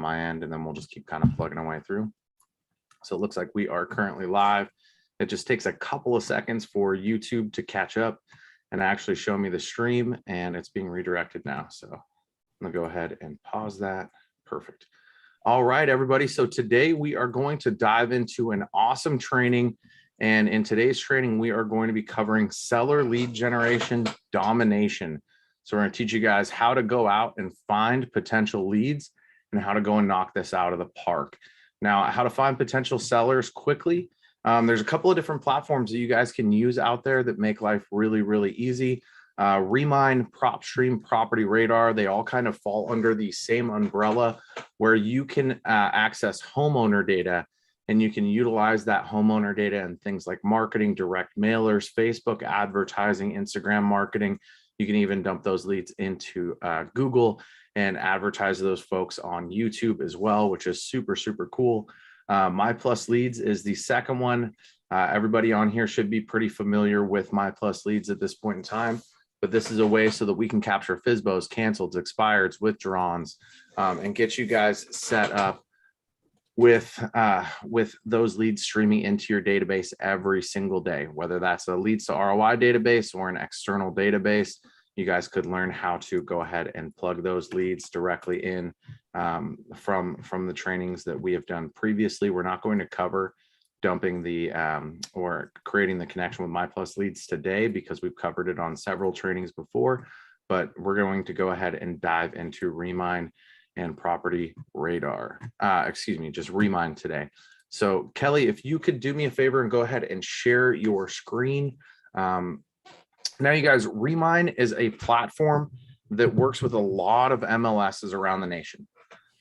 my end, and then we'll just keep kind of plugging our way through. So it looks like we are currently live. It just takes a couple of seconds for YouTube to catch up and actually show me the stream, and it's being redirected now. So I'm gonna go ahead and pause that. Perfect. All right, everybody. So today we are going to dive into an awesome training. And in today's training, we are going to be covering seller lead generation domination. So we're going to teach you guys how to go out and find potential leads and how to go and knock this out of the park. Now, how to find potential sellers quickly. There's a couple of different platforms that you guys can use out there that make life really, really easy. Remine, PropStream, Property Radar, they all kind of fall under the same umbrella where you can access homeowner data, and you can utilize that homeowner data and things like marketing, direct mailers, Facebook advertising, Instagram marketing. You can even dump those leads into Google and advertise those folks on YouTube as well, which is super, super cool. My Plus Leads is the second one. Everybody on here should be pretty familiar with My Plus Leads at this point in time, but this is a way so that we can capture FSBOs, canceleds, expireds, withdrawns, and get you guys set up with those leads streaming into your database every single day, whether that's a leads to ROI database or an external database. You guys could learn how to go ahead and plug those leads directly in from the trainings that we have done previously. We're not going to cover dumping the or creating the connection with My Plus Leads today because we've covered it on several trainings before, but we're going to go ahead and dive into Remine and Property Radar. Just Remine today. So Kelly, if you could do me a favor and go ahead and share your screen. Now, you guys, Remine is a platform that works with a lot of MLSs around the nation.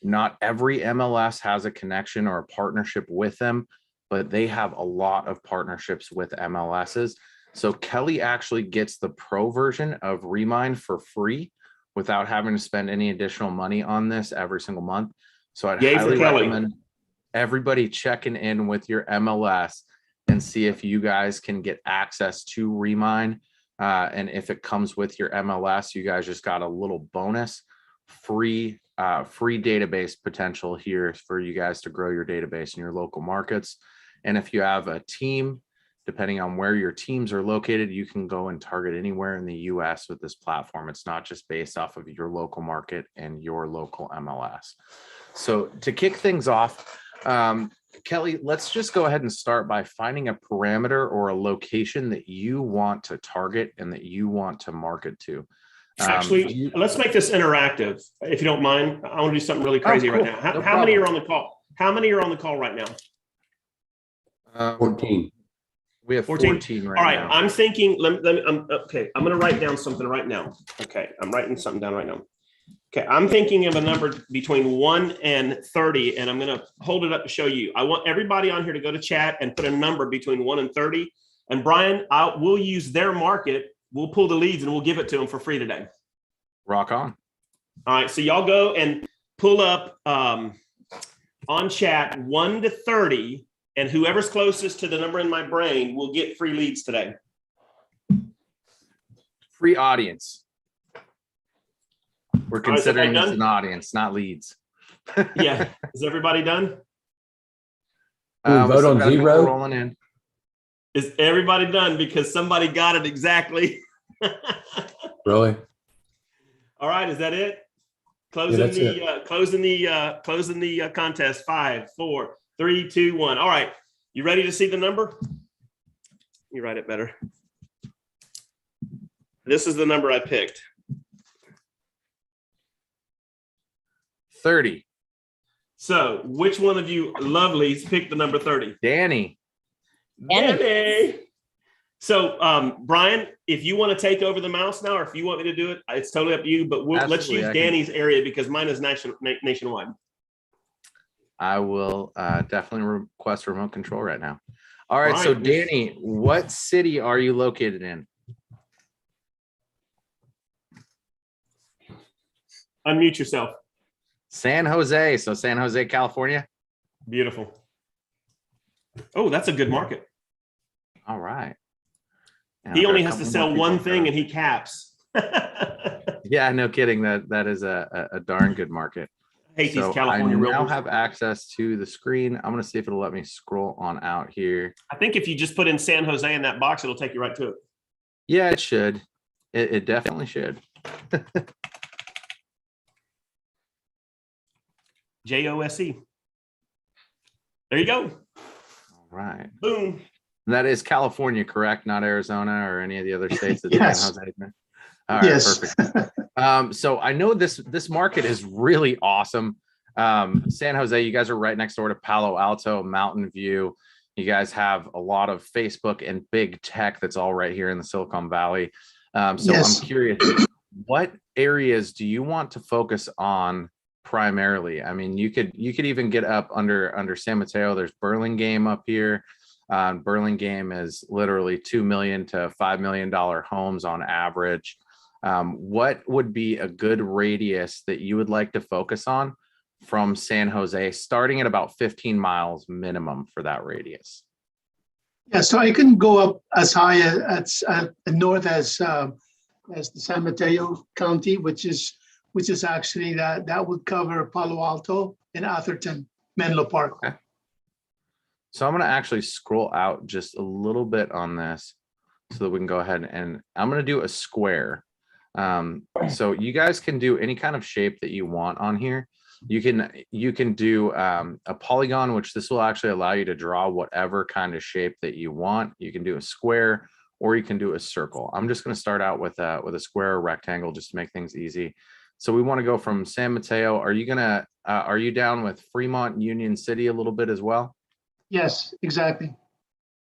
Not every MLS has a connection or a partnership with them, but they have a lot of partnerships with MLSs. So Kelly actually gets the pro version of Remine for free without having to spend any additional money on this every single month. So I'd highly recommend everybody checking in with your MLS and see if you guys can get access to Remine. And if it comes with your MLS, you guys just got a little bonus free database potential here for you guys to grow your database in your local markets. And if you have a team, depending on where your teams are located, you can go and target anywhere in the US with this platform. It's not just based off of your local market and your local MLS. So to kick things off, Kelly, let's just go ahead and start by finding a parameter or a location that you want to target and that you want to market to. Actually, let's make this interactive, if you don't mind. I want to do something really crazy right now. How many are on the call? How many are on the call right now? 14. We have 14 right now. All right, now. I'm thinking, okay, I'm going to write down something right now. Okay, I'm writing something down right now. Okay, I'm thinking of a number between 1 and 30, and I'm going to hold it up to show you. I want everybody on here to go to chat and put a number between 1 and 30. And Brian, we'll use their market. We'll pull the leads and we'll give it to them for free today. Rock on. All right, so y'all go and pull up on chat 1 to 30, and whoever's closest to the number in my brain will get free leads today. Free audience. We're considering this an audience, not leads. Yeah. Is everybody done? Vote on 0. Rolling in. Is everybody done? Because somebody got it exactly. Really? All right. Is that it? Closing the contest. 5, 4, 3, 2, 1. All right. You ready to see the number? You write it better. This is the number I picked. 30. So which one of you lovelies picked the number 30? Danny. So Brian, if you want to take over the mouse now, or if you want me to do it, it's totally up to you, but let's use Danny's area because mine is nationwide. I will definitely request remote control right now. All right. So Danny, what city are you located in? Unmute yourself. San Jose. So San Jose, California. Beautiful. Oh, that's a good market. All right. He only has to sell one thing and he caps. Yeah, no kidding. That is a darn good market. Hate these So I California now realtors. have access to the screen. I'm going to see if it'll let me scroll on out here. I think if you just put in San Jose in that box, it'll take you right to it. Yeah, it should. It definitely should. JOSE. There you go. All right. Boom. And that is California, correct? Not Arizona or any of the other states that Yes. San Jose is in? All right, Yes. perfect. So I know this market is really awesome. San Jose, you guys are right next door to Palo Alto, Mountain View. You guys have a lot of Facebook and big tech that's all right here in the Silicon Valley. So Yes. I'm curious, what areas do you want to focus on primarily? I mean, you could even get up under San Mateo. There's Burlingame up here. Burlingame is literally $2 million to $5 million homes on average. What would be a good radius that you would like to focus on from San Jose, starting at about 15 miles minimum for that radius? Yeah, so I can go up as high as north as the San Mateo County, which is actually that would cover Palo Alto and Atherton, Menlo Park. Okay. So I'm going to actually scroll out just a little bit on this so that we can go ahead, and I'm going to do a square. So you guys can do any kind of shape that you want on here. You can do a polygon, which this will actually allow you to draw whatever kind of shape that you want. You can do a square, or you can do a circle. I'm just going to start out with a square or rectangle just to make things easy. So we want to go from San Mateo. Are you down with Fremont, Union City a little bit as well? Yes, exactly.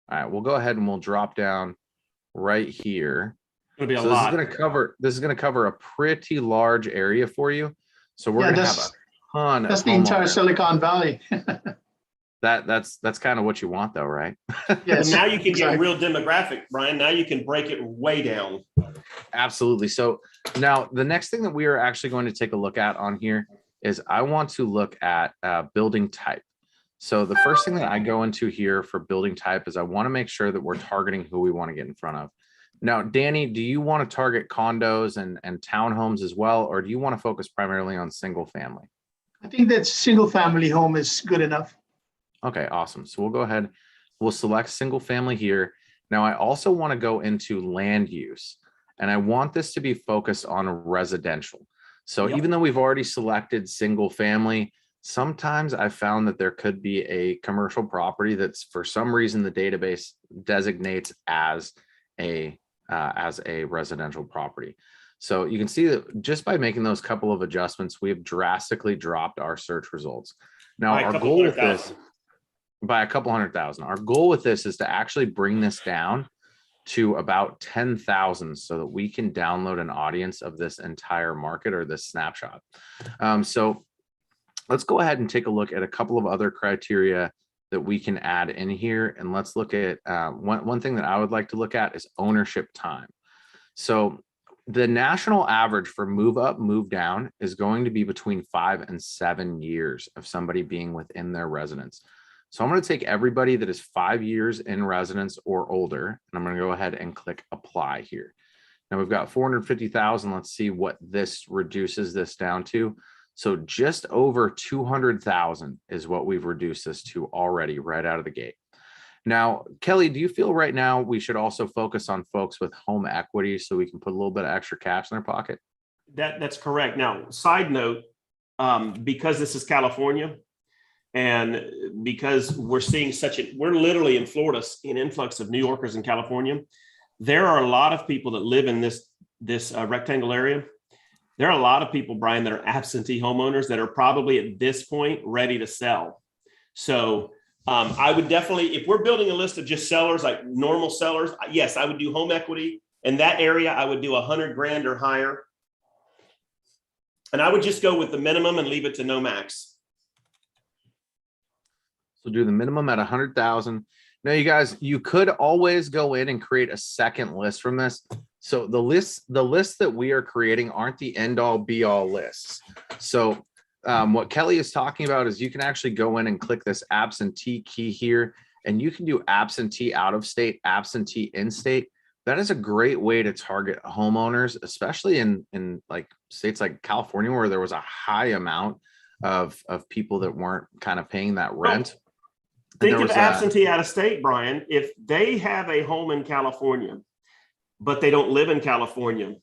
All right, we'll go ahead and we'll drop down right here. It'll be a So lot. this is going to cover a pretty large area for you. So we're going to have a ton That's of the entire homeowners. Silicon Valley. That's kind of what you want though, right? Yes. Now you can exactly. get real demographic, Brian. Now you can break it way down. Absolutely. So now the next thing that we are actually going to take a look at on here is I want to look at building type. So the first thing that I go into here for building type is I want to make sure that we're targeting who we want to get in front of. Now, Danny, do you want to target condos and townhomes as well, or do you want to focus primarily on single family? I think that single family home is good enough. Okay, awesome. So we'll go ahead, we'll select single family here. Now, I also want to go into land use, and I want this to be focused on residential. So Yep. even though we've already selected single family, sometimes I found that there could be a commercial property that's for some reason the database designates as a residential property. So you can see that just by making those couple of adjustments, we have drastically dropped our search results. Now, our goal with this, by a couple 100,000, our goal with this is to actually bring this down to about 10,000 so that we can download an audience of this entire market or this snapshot. So let's go ahead and take a look at a couple of other criteria that we can add in here. And let's look at one thing that I would like to look at is ownership time. So the national average for move up, move down is going to be between 5 and 7 years of somebody being within their residence. So I'm going to take everybody that is 5 years in residence or older, and I'm going to go ahead and click apply here. Now we've got 450,000. Let's see what this reduces this down to. So just over 200,000 is what we've reduced this to already right out of the gate. Now, Kelly, do you feel right now we should also focus on folks with home equity so we can put a little bit of extra cash in their pocket? That's correct. Now, side note, because this is California, and because we're seeing we're literally in Florida, an influx of New Yorkers in California. There are a lot of people that live in this rectangle area. There are a lot of people, Brian, that are absentee homeowners that are probably at this point ready to sell. So I would definitely, if we're building a list of just sellers, like normal sellers, yes, I would do home equity. In that area, I would do 100 grand or higher. And I would just go with the minimum and leave it to no max. So do the minimum at 100,000. Now, you guys, you could always go in and create a second list from this. So the lists that we are creating aren't the end all be all lists. So what Kelly is talking about is you can actually go in and click this absentee key here, and you can do absentee out of state, absentee in state. That is a great way to target homeowners, especially in like states like California, where there was a high amount of people that weren't kind of paying that rent. Think of absentee out of state, Brian. If they have a home in California, but they don't live in California,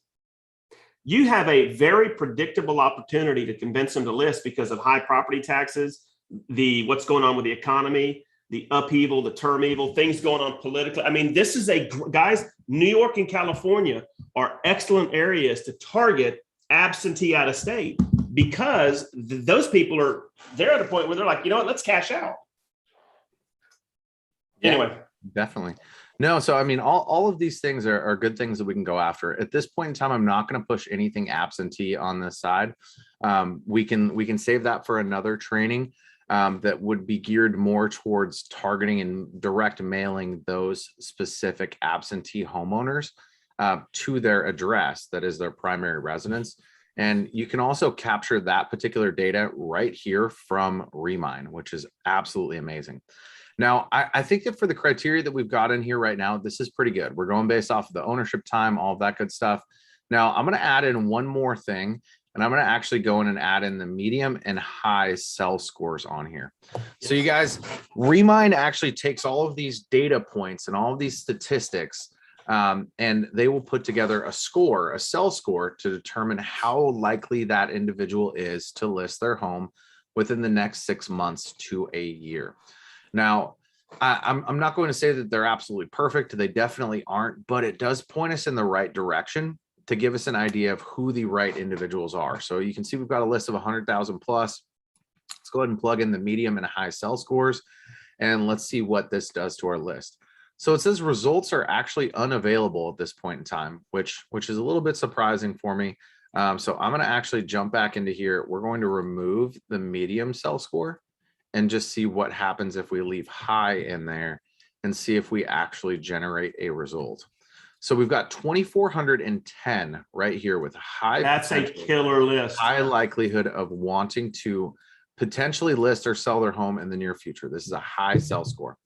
you have a very predictable opportunity to convince them to list because of high property taxes, what's going on with the economy, the upheaval, the turmoil, things going on politically. I mean, this is guys, New York and California are excellent areas to target absentee out of state because those people they're at a point where they're like, you know what, let's cash out. Yeah, anyway. Definitely. No, so I mean, all of these things are good things that we can go after. At this point in time, I'm not going to push anything absentee on this side. We can save that for another training that would be geared more towards targeting and direct mailing those specific absentee homeowners to their address, that is their primary residence. And you can also capture that particular data right here from Remine, which is absolutely amazing. Now, I think that for the criteria that we've got in here right now, this is pretty good. We're going based off of the ownership time, all of that good stuff. Now, I'm going to add in one more thing, and I'm going to actually go in and add in the medium and high sell scores on here. So you guys, Remine actually takes all of these data points and all of these statistics, and they will put together a score, a sell score, to determine how likely that individual is to list their home within the next 6 months to a year. Now, I'm not going to say that they're absolutely perfect. They definitely aren't, but it does point us in the right direction to give us an idea of who the right individuals are. So you can see we've got a list of 100,000 plus. Let's go ahead and plug in the medium and high sell scores, and let's see what this does to our list. So it says results are actually unavailable at this point in time, which is a little bit surprising for me. So I'm going to actually jump back into here. We're going to remove the medium sell score and just see what happens if we leave high in there and see if we actually generate a result. So we've got 2,410 right here with high. That's a killer list. High likelihood of wanting to potentially list or sell their home in the near future. This is a high sell score.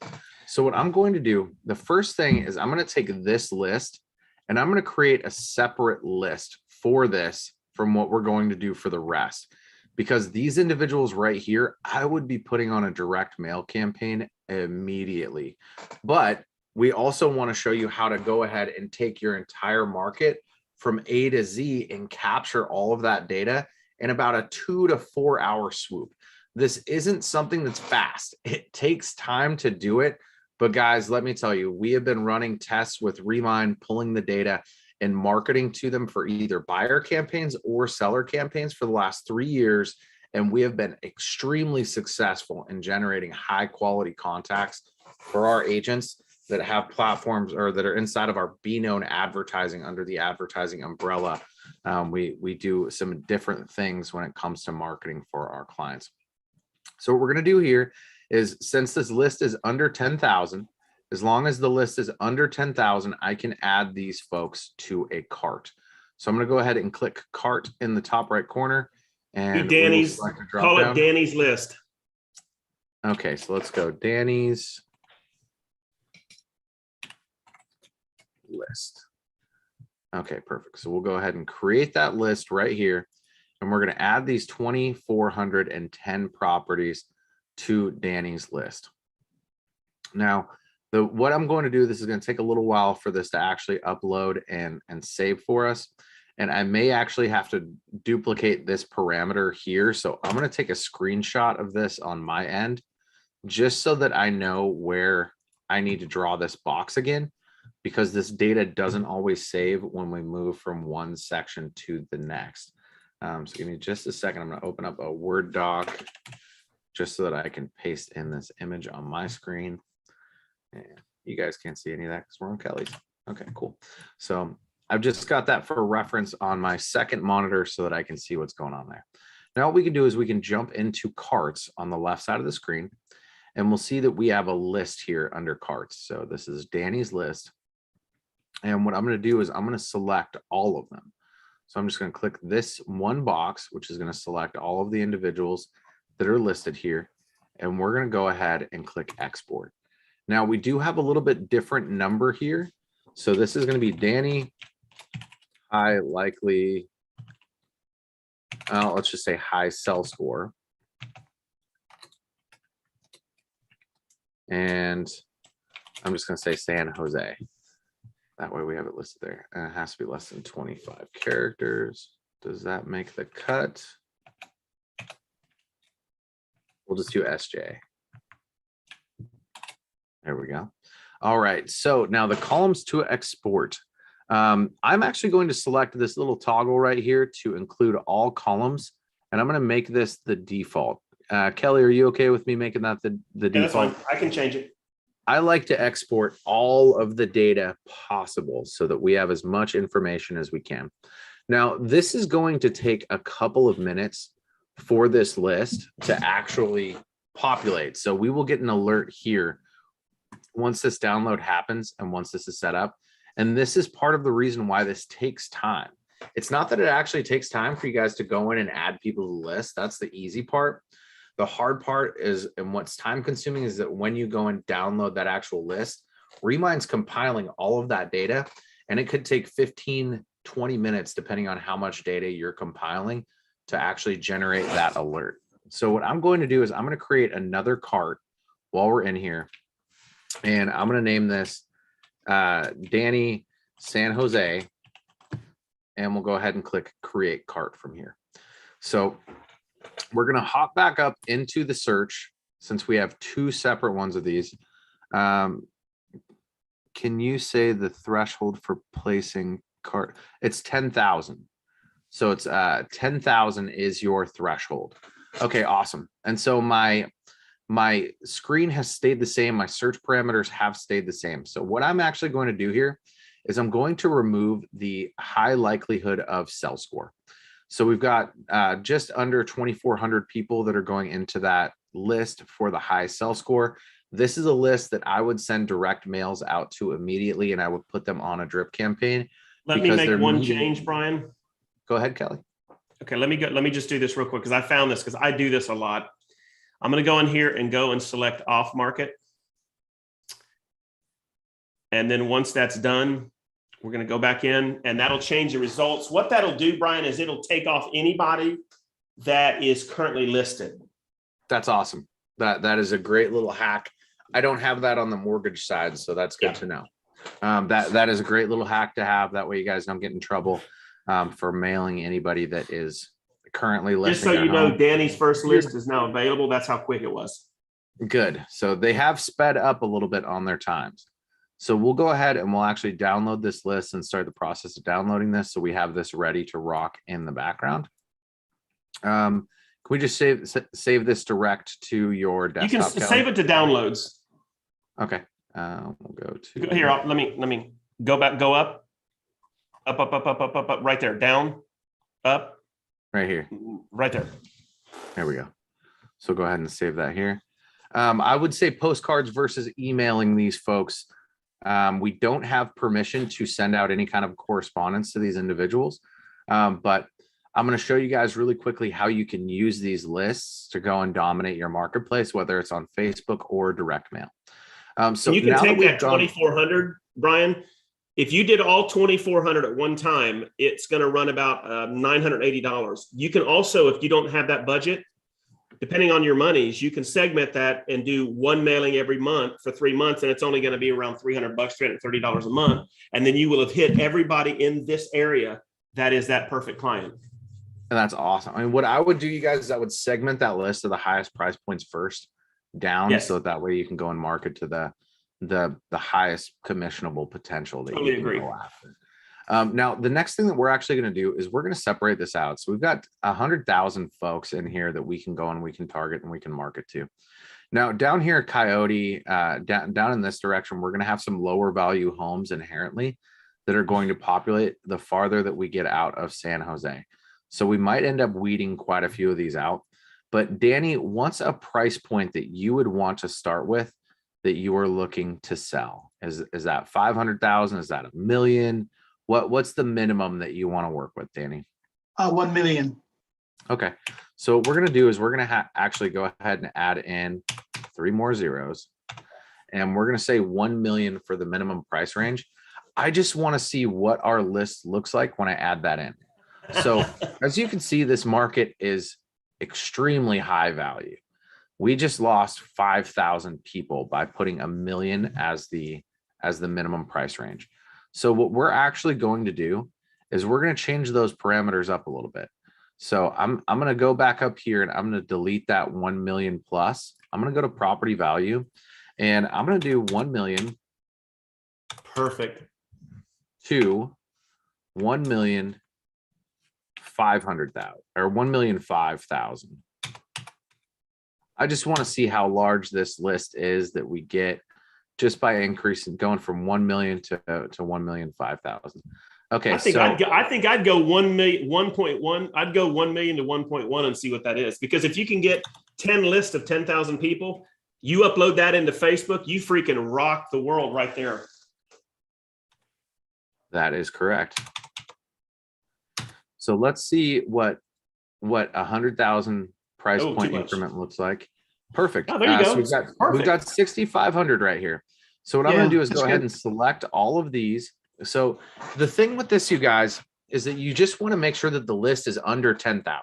So what I'm going to do, the first thing is I'm going to take this list and I'm going to create a separate list for this from what we're going to do for the rest. Because these individuals right here, I would be putting on a direct mail campaign immediately. But we also want to show you how to go ahead and take your entire market from A to Z and capture all of that data in about a 2 to 4 hour swoop. This isn't something that's fast. It takes time to do it. But guys, let me tell you, we have been running tests with Remine, pulling the data and marketing to them for either buyer campaigns or seller campaigns for the last 3 years. And we have been extremely successful in generating high quality contacts for our agents that have platforms or that are inside of our Be Known advertising under the advertising umbrella. We do some different things when it comes to marketing for our clients. So what we're going to do here is, since this list is under 10,000, as long as the list is under 10,000, I can add these folks to a cart. So I'm going to go ahead and click cart in the top right corner, and Danny's, call it Danny's list. Okay, so let's go Danny's list. Okay, perfect. So we'll go ahead and create that list right here, and we're going to add these 2,410 properties to Danny's list. Now, what I'm going to do, this is going to take a little while for this to actually upload and save for us. And I may actually have to duplicate this parameter here. So I'm going to take a screenshot of this on my end, just so that I know where I need to draw this box again, because this data doesn't always save when we move from one section to the next. So give me just a second. I'm going to open up a Word doc just so that I can paste in this image on my screen. And you guys can't see any of that because we're on Kelly's. Okay, cool. So I've just got that for reference on my second monitor so that I can see what's going on there. Now what we can do is we can jump into carts on the left side of the screen, and we'll see that we have a list here under carts. So this is Danny's list. And what I'm going to do is I'm going to select all of them. So I'm just going to click this one box, which is going to select all of the individuals that are listed here. And we're going to go ahead and click export. Now we do have a little bit different number here. So this is going to be Danny, high likely, let's just say high sell score. And I'm just going to say San Jose. That way we have it listed there. And it has to be less than 25 characters. Does that make the cut? We'll just do SJ. There we go. All right. So now the columns to export. I'm actually going to select this little toggle right here to include all columns. And I'm going to make this the default. Kelly, are you okay with me making that the Yeah, default? that's fine. I can change it. I like to export all of the data possible so that we have as much information as we can. Now, this is going to take a couple of minutes for this list to actually populate. So we will get an alert here once this download happens and once this is set up. And this is part of the reason why this takes time. It's not that it actually takes time for you guys to go in and add people to the list. That's the easy part. The hard part is, and what's time consuming, is that when you go and download that actual list, Remind's compiling all of that data, and it could take 15, 20 minutes, depending on how much data you're compiling, to actually generate that alert. So what I'm going to do is I'm going to create another cart while we're in here, and I'm going to name this Danny San Jose, and we'll go ahead and click create cart from here. So we're going to hop back up into the search since we have two separate ones of these. Can you say the threshold for placing cart? It's 10,000. So it's 10,000 is your threshold. Okay, awesome. And so my screen has stayed the same. My search parameters have stayed the same. So what I'm actually going to do here is I'm going to remove the high likelihood of sell score. So we've got just under 2,400 people that are going into that list for the high sell score. This is a list that I would send direct mails out to immediately, and I would put them on a drip campaign. Let me make one change, Brian. Go ahead, Kelly. Okay, let me just do this real quick because I found this because I do this a lot. I'm going to go in here and go and select off market. And then once that's done, we're going to go back in and that'll change the results. What that'll do, Brian, is it'll take off anybody that is currently listed. That's awesome. That is a great little hack. I don't have that on the mortgage side, so that's good to know. That is a great little hack to have. That way you guys don't get in trouble for mailing anybody that is currently listed. Just so you know, Danny's first list is now available. That's how quick it was. Good. So they have sped up a little bit on their times. So we'll go ahead and we'll actually download this list and start the process of downloading this. So we have this ready to rock in the background. Can we just save this direct to your desktop? You can save it to downloads. Okay. We'll go to here. Let me go back, go up, right there, down, up, right here, right there. There we go. So go ahead and save that here. I would say postcards versus emailing these folks. We don't have permission to send out any kind of correspondence to these individuals, but I'm going to show you guys really quickly how you can use these lists to go and dominate your marketplace, whether it's on Facebook or direct mail. So you can take that 2,400, Brian. If you did all 2,400 at one time, it's going to run about $980. You can also, if you don't have that budget, depending on your monies, you can segment that and do one mailing every month for 3 months, and it's only going to be around $300, $330 a month, and then you will have hit everybody in this area that is that perfect client. And that's awesome. I mean, what I would do, you guys, is I would segment that list of the highest price points first down, yes, so that way you can go and market to the highest commissionable potential that totally you can agree. go after. Now, the next thing that we're actually going to do is we're going to separate this out. So we've got 100,000 folks in here that we can go and we can target and we can market to. Now, down here, Coyote, down in this direction, we're going to have some lower value homes inherently that are going to populate the farther that we get out of San Jose. So we might end up weeding quite a few of these out. But Danny, what's a price point that you would want to start with that you are looking to sell? Is that 500,000? Is that $1 million? What's the minimum that you want to work with, Danny? 1 million. Okay. So what we're going to do is we're going to actually go ahead and add in 3 more zeros. And we're going to say 1 million for the minimum price range. I just want to see what our list looks like when I add that in. So as you can see, this market is extremely high value. We just lost 5,000 people by putting 1 million as the minimum price range. So what we're actually going to do is we're going to change those parameters up a little bit. So I'm going to go back up here and I'm going to delete that 1 million plus. I'm going to go to property value and I'm going to do 1 million. Perfect. To 1,500,000 or 1,005,000. I just want to see how large this list is that we get just by increasing, going from 1 million to 1,005,000. Okay, I think I'd go 1 million, 1.1. I'd go 1 million to 1.1 and see what that is. Because if you can get 10 lists of 10,000 people, you upload that into Facebook, you freaking rock the world right there. That is correct. So let's see what 100,000 price point increment looks like. Perfect. Oh, there you go. So we've got 6,500 right here. So what I'm going to do is go ahead and select all of these. So the thing with this, you guys, is that you just want to make sure that the list is under 10,000.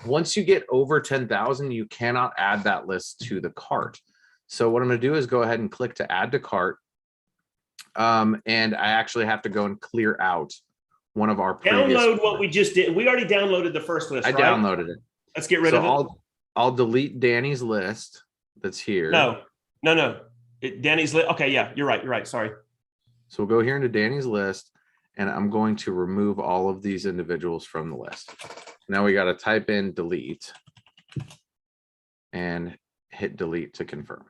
Once you get over 10,000, you cannot add that list to the cart. So what I'm going to do is go ahead and click to add to cart. And I actually have to go and clear out one of our previous. Download what we just did. We already downloaded the first list. I downloaded it. Let's get rid of it. I'll delete Danny's list that's here. No. Danny's list. Okay, yeah, you're right. Sorry. So we'll go here into Danny's list, and I'm going to remove all of these individuals from the list. Now we got to type in delete and hit delete to confirm.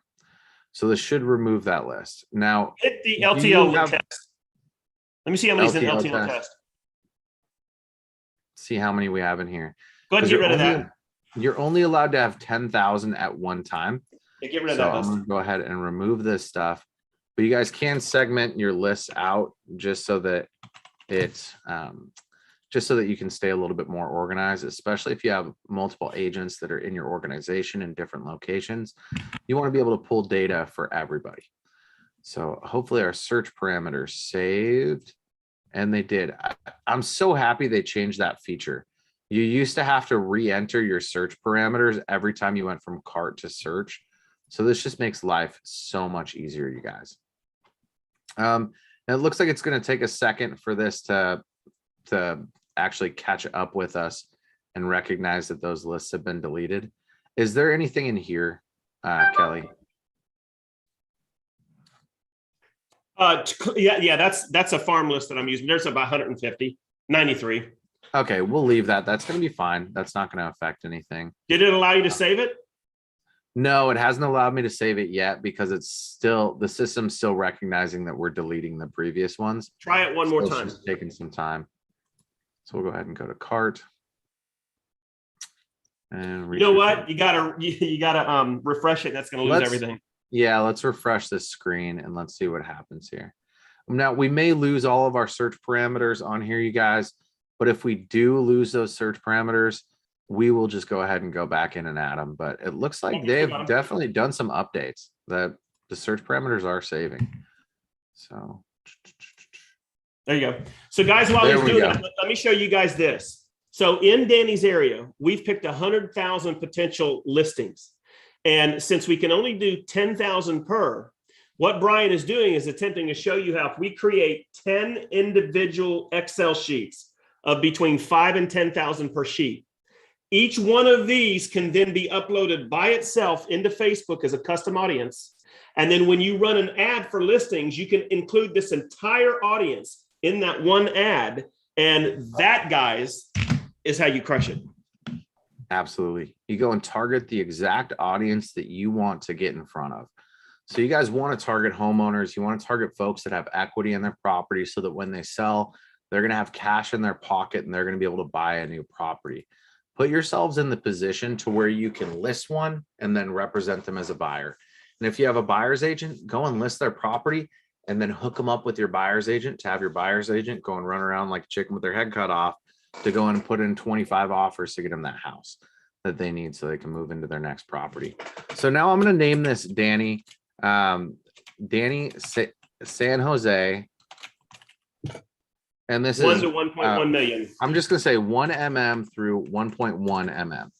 So this should remove that list. Now hit the LTL test. Let me see how many's in LTL test. See how many we have in here. Go ahead and get rid of that. You're only allowed to have 10,000 at one time. Yeah, get rid of so that. I'm going to go ahead and remove this stuff. But you guys can segment your lists out just so that it's just so that you can stay a little bit more organized, especially if you have multiple agents that are in your organization in different locations. You want to be able to pull data for everybody. So hopefully our search parameters saved, and they did. I'm so happy they changed that feature. You used to have to re-enter your search parameters every time you went from cart to search. So this just makes life so much easier, you guys. And it looks like it's going to take a second for this to actually catch up with us and recognize that those lists have been deleted. Is there anything in here, Kelly? Yeah, that's a farm list that I'm using. There's about 150, 93. Okay, we'll leave that. That's going to be fine. That's not going to affect anything. Did it allow you to save it? No, it hasn't allowed me to save it yet because it's still, the system's still recognizing that we're deleting the previous ones. Try it one more time. It's taking some time. So we'll go ahead and go to cart. And you know what? You gotta refresh it. That's gonna lose everything. Yeah, let's refresh this screen and let's see what happens here. Now we may lose all of our search parameters on here, you guys, but if we do lose those search parameters, we will just go ahead and go back in and add them. But it looks like they've definitely done some updates that the search parameters are saving. So there you go. So guys, while he's doing that, let me show you guys this. So in Danny's area, we've picked 100,000 potential listings. And since we can only do 10,000 per, what Brian is doing is attempting to show you how if we create 10 individual Excel sheets of between 5 and 10,000 per sheet, each one of these can then be uploaded by itself into Facebook as a custom audience. And then when you run an ad for listings, you can include this entire audience in that one ad. And that, guys, is how you crush it. Absolutely. You go and target the exact audience that you want to get in front of. So you guys want to target homeowners. You want to target folks that have equity in their property so that when they sell, they're going to have cash in their pocket and they're going to be able to buy a new property. Put yourselves in the position to where you can list one and then represent them as a buyer. And if you have a buyer's agent, go and list their property and then hook them up with your buyer's agent to have your buyer's agent go and run around like a chicken with their head cut off to go in and put in 25 offers to get them that house that they need so they can move into their next property. So now I'm going to name this Danny, Danny San Jose. And this 1 is to 1.1 million. I'm just going to say 1 mm through 1.1 mm.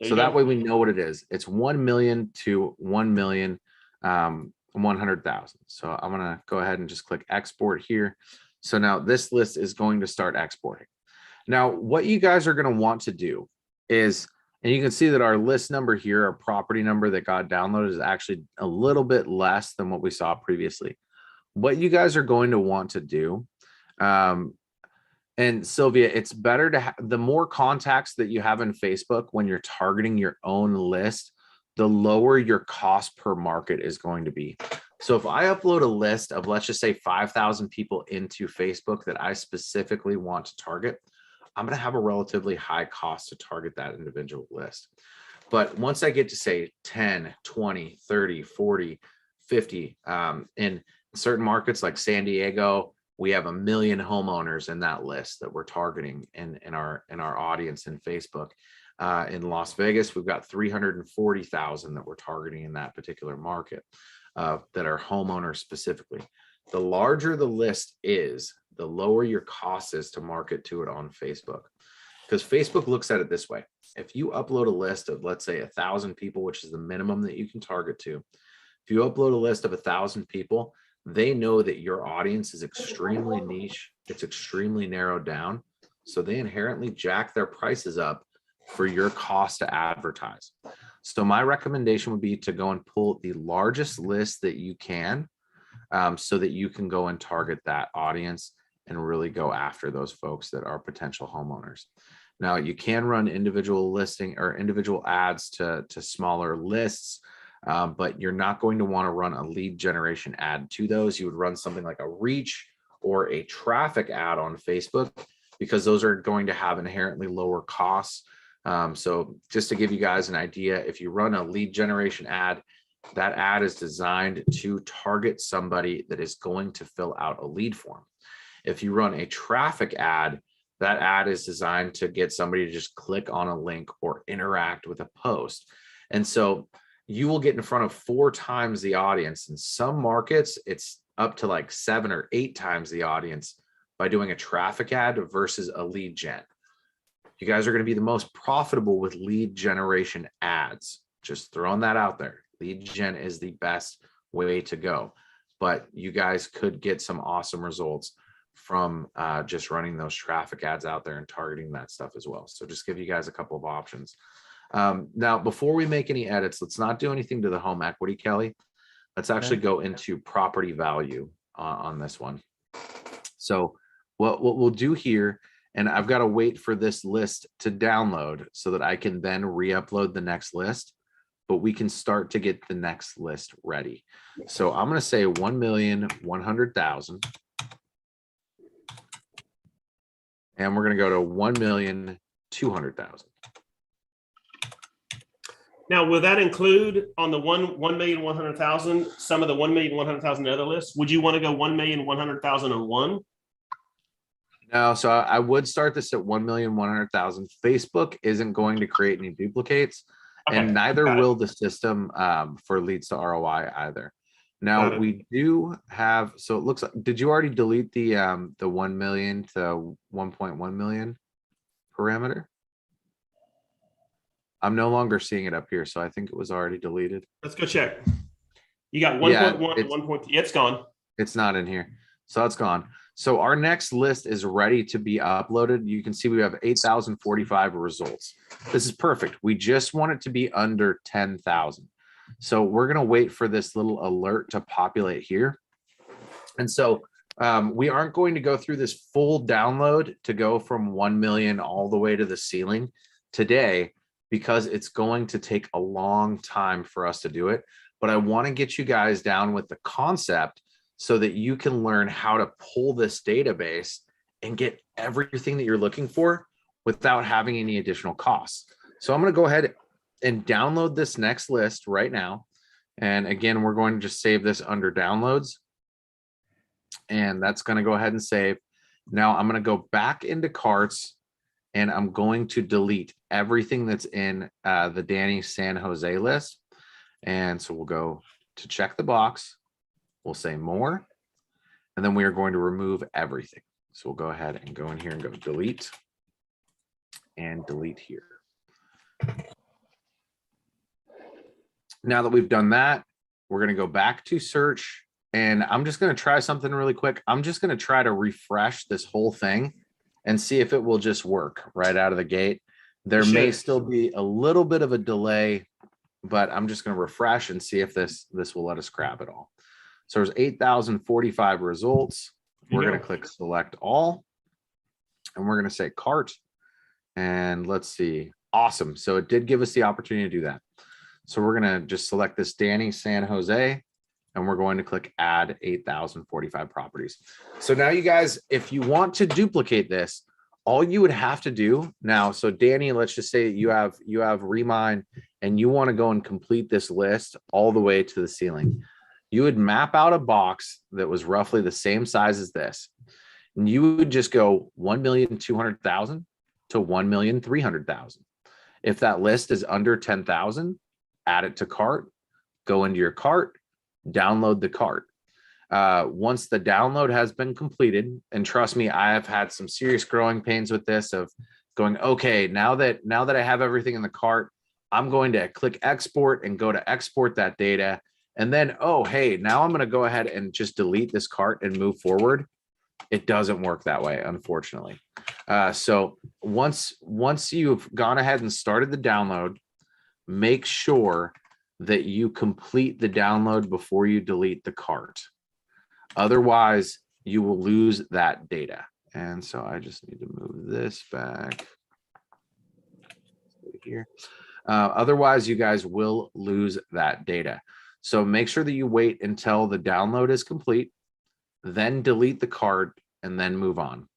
So that way we know what it is. It's 1 million to 1 million 100,000. So I'm going to go ahead and just click export here. So now this list is going to start exporting. Now, what you guys are going to want to do is, and you can see that our list number here, our property number that got downloaded, is actually a little bit less than what we saw previously. What you guys are going to want to do, and Sylvia, it's better to have the more contacts that you have in Facebook when you're targeting your own list, the lower your cost per market is going to be. So if I upload a list of, let's just say 5,000 people into Facebook that I specifically want to target, I'm going to have a relatively high cost to target that individual list. But once I get to say 10, 20, 30, 40, 50, in certain markets like San Diego, we have 1 million homeowners in that list that we're targeting in our audience in Facebook. In Las Vegas, we've got 340,000 that we're targeting in that particular market that are homeowners specifically. The larger the list is, the lower your cost is to market to it on Facebook. Because Facebook looks at it this way. If you upload a list of, let's say, 1,000 people, which is the minimum that you can target to, if you upload a list of 1,000 people, they know that your audience is extremely niche. It's extremely narrowed down. So they inherently jack their prices up for your cost to advertise. So my recommendation would be to go and pull the largest list that you can, so that you can go and target that audience and really go after those folks that are potential homeowners. Now, you can run individual listing or individual ads to smaller lists, but you're not going to want to run a lead generation ad to those. You would run something like a reach or a traffic ad on Facebook, because those are going to have inherently lower costs. So just to give you guys an idea, if you run a lead generation ad, that ad is designed to target somebody that is going to fill out a lead form. If you run a traffic ad, that ad is designed to get somebody to just click on a link or interact with a post. And so you will get in front of 4 times the audience. In some markets, it's up to like 7 or 8 times the audience by doing a traffic ad versus a lead gen. You guys are going to be the most profitable with lead generation ads. Just throwing that out there. Lead gen is the best way to go, but you guys could get some awesome results from just running those traffic ads out there and targeting that stuff as well. So just give you guys a couple of options. Now, before we make any edits, let's not do anything to the home equity, Kelly. Let's actually go into property value on this one. So what we'll do here, and I've got to wait for this list to download so that I can then re-upload the next list, but we can start to get the next list ready. So I'm going to say 1,100,000. And we're going to go to 1,200,000. Now, will that include on the 1,100,000 some of the 1,100,000 other lists? Would you want to go 1,100,000 on one? No, so I would start this at 1,100,000. Facebook isn't going to create any duplicates, and neither will the system for leads to ROI either. Now we do have, so it looks like, did you already delete the 1 million to 1.1 million parameter? I'm no longer seeing it up here, so I think it was already deleted. Let's go check. You got 1.1 to 1. It's gone. It's not in here, so it's gone. So our next list is ready to be uploaded. You can see we have 8,045 results. This is perfect. We just want it to be under 10,000. So we're going to wait for this little alert to populate here. And so we aren't going to go through this full download to go from 1 million all the way to the ceiling today, because it's going to take a long time for us to do it. But I want to get you guys down with the concept so that you can learn how to pull this database and get everything that you're looking for without having any additional costs. So I'm going to go ahead and download this next list right now. And again, we're going to just save this under downloads. And that's going to go ahead and save. Now I'm going to go back into carts, and I'm going to delete everything that's in the Danny San Jose list. And so we'll go to check the box. We'll say more, and then we are going to remove everything. So we'll go ahead and go in here and go delete and delete here. Now that we've done that, we're going to go back to search, and I'm just going to try something really quick. I'm just going to try to refresh this whole thing and see if it will just work right out of the gate. There may still be a little bit of a delay, but I'm just going to refresh and see if this will let us grab it all. So there's 8,045 results. We're going to click select all, and we're going to say cart, and let's see. Awesome. So it did give us the opportunity to do that. So we're going to just select this Danny San Jose, and we're going to click add 8,045 properties. So now you guys, if you want to duplicate this, all you would have to do now, so Danny, let's just say you have Remine and you want to go and complete this list all the way to the ceiling. You would map out a box that was roughly the same size as this. And you would just go 1,200,000 to 1,300,000. If that list is under 10,000, add it to cart, go into your cart, download the cart. Once the download has been completed, and trust me, I have had some serious growing pains with this of going, okay, now that I have everything in the cart, I'm going to click export and go to export that data. And then, oh, hey, now I'm going to go ahead and just delete this cart and move forward. It doesn't work that way, unfortunately. So once you've gone ahead and started the download, make sure that you complete the download before you delete the cart. Otherwise, you will lose that data. And so I just need to move this back here. Otherwise, you guys will lose that data. So make sure that you wait until the download is complete, then delete the cart, and then move on.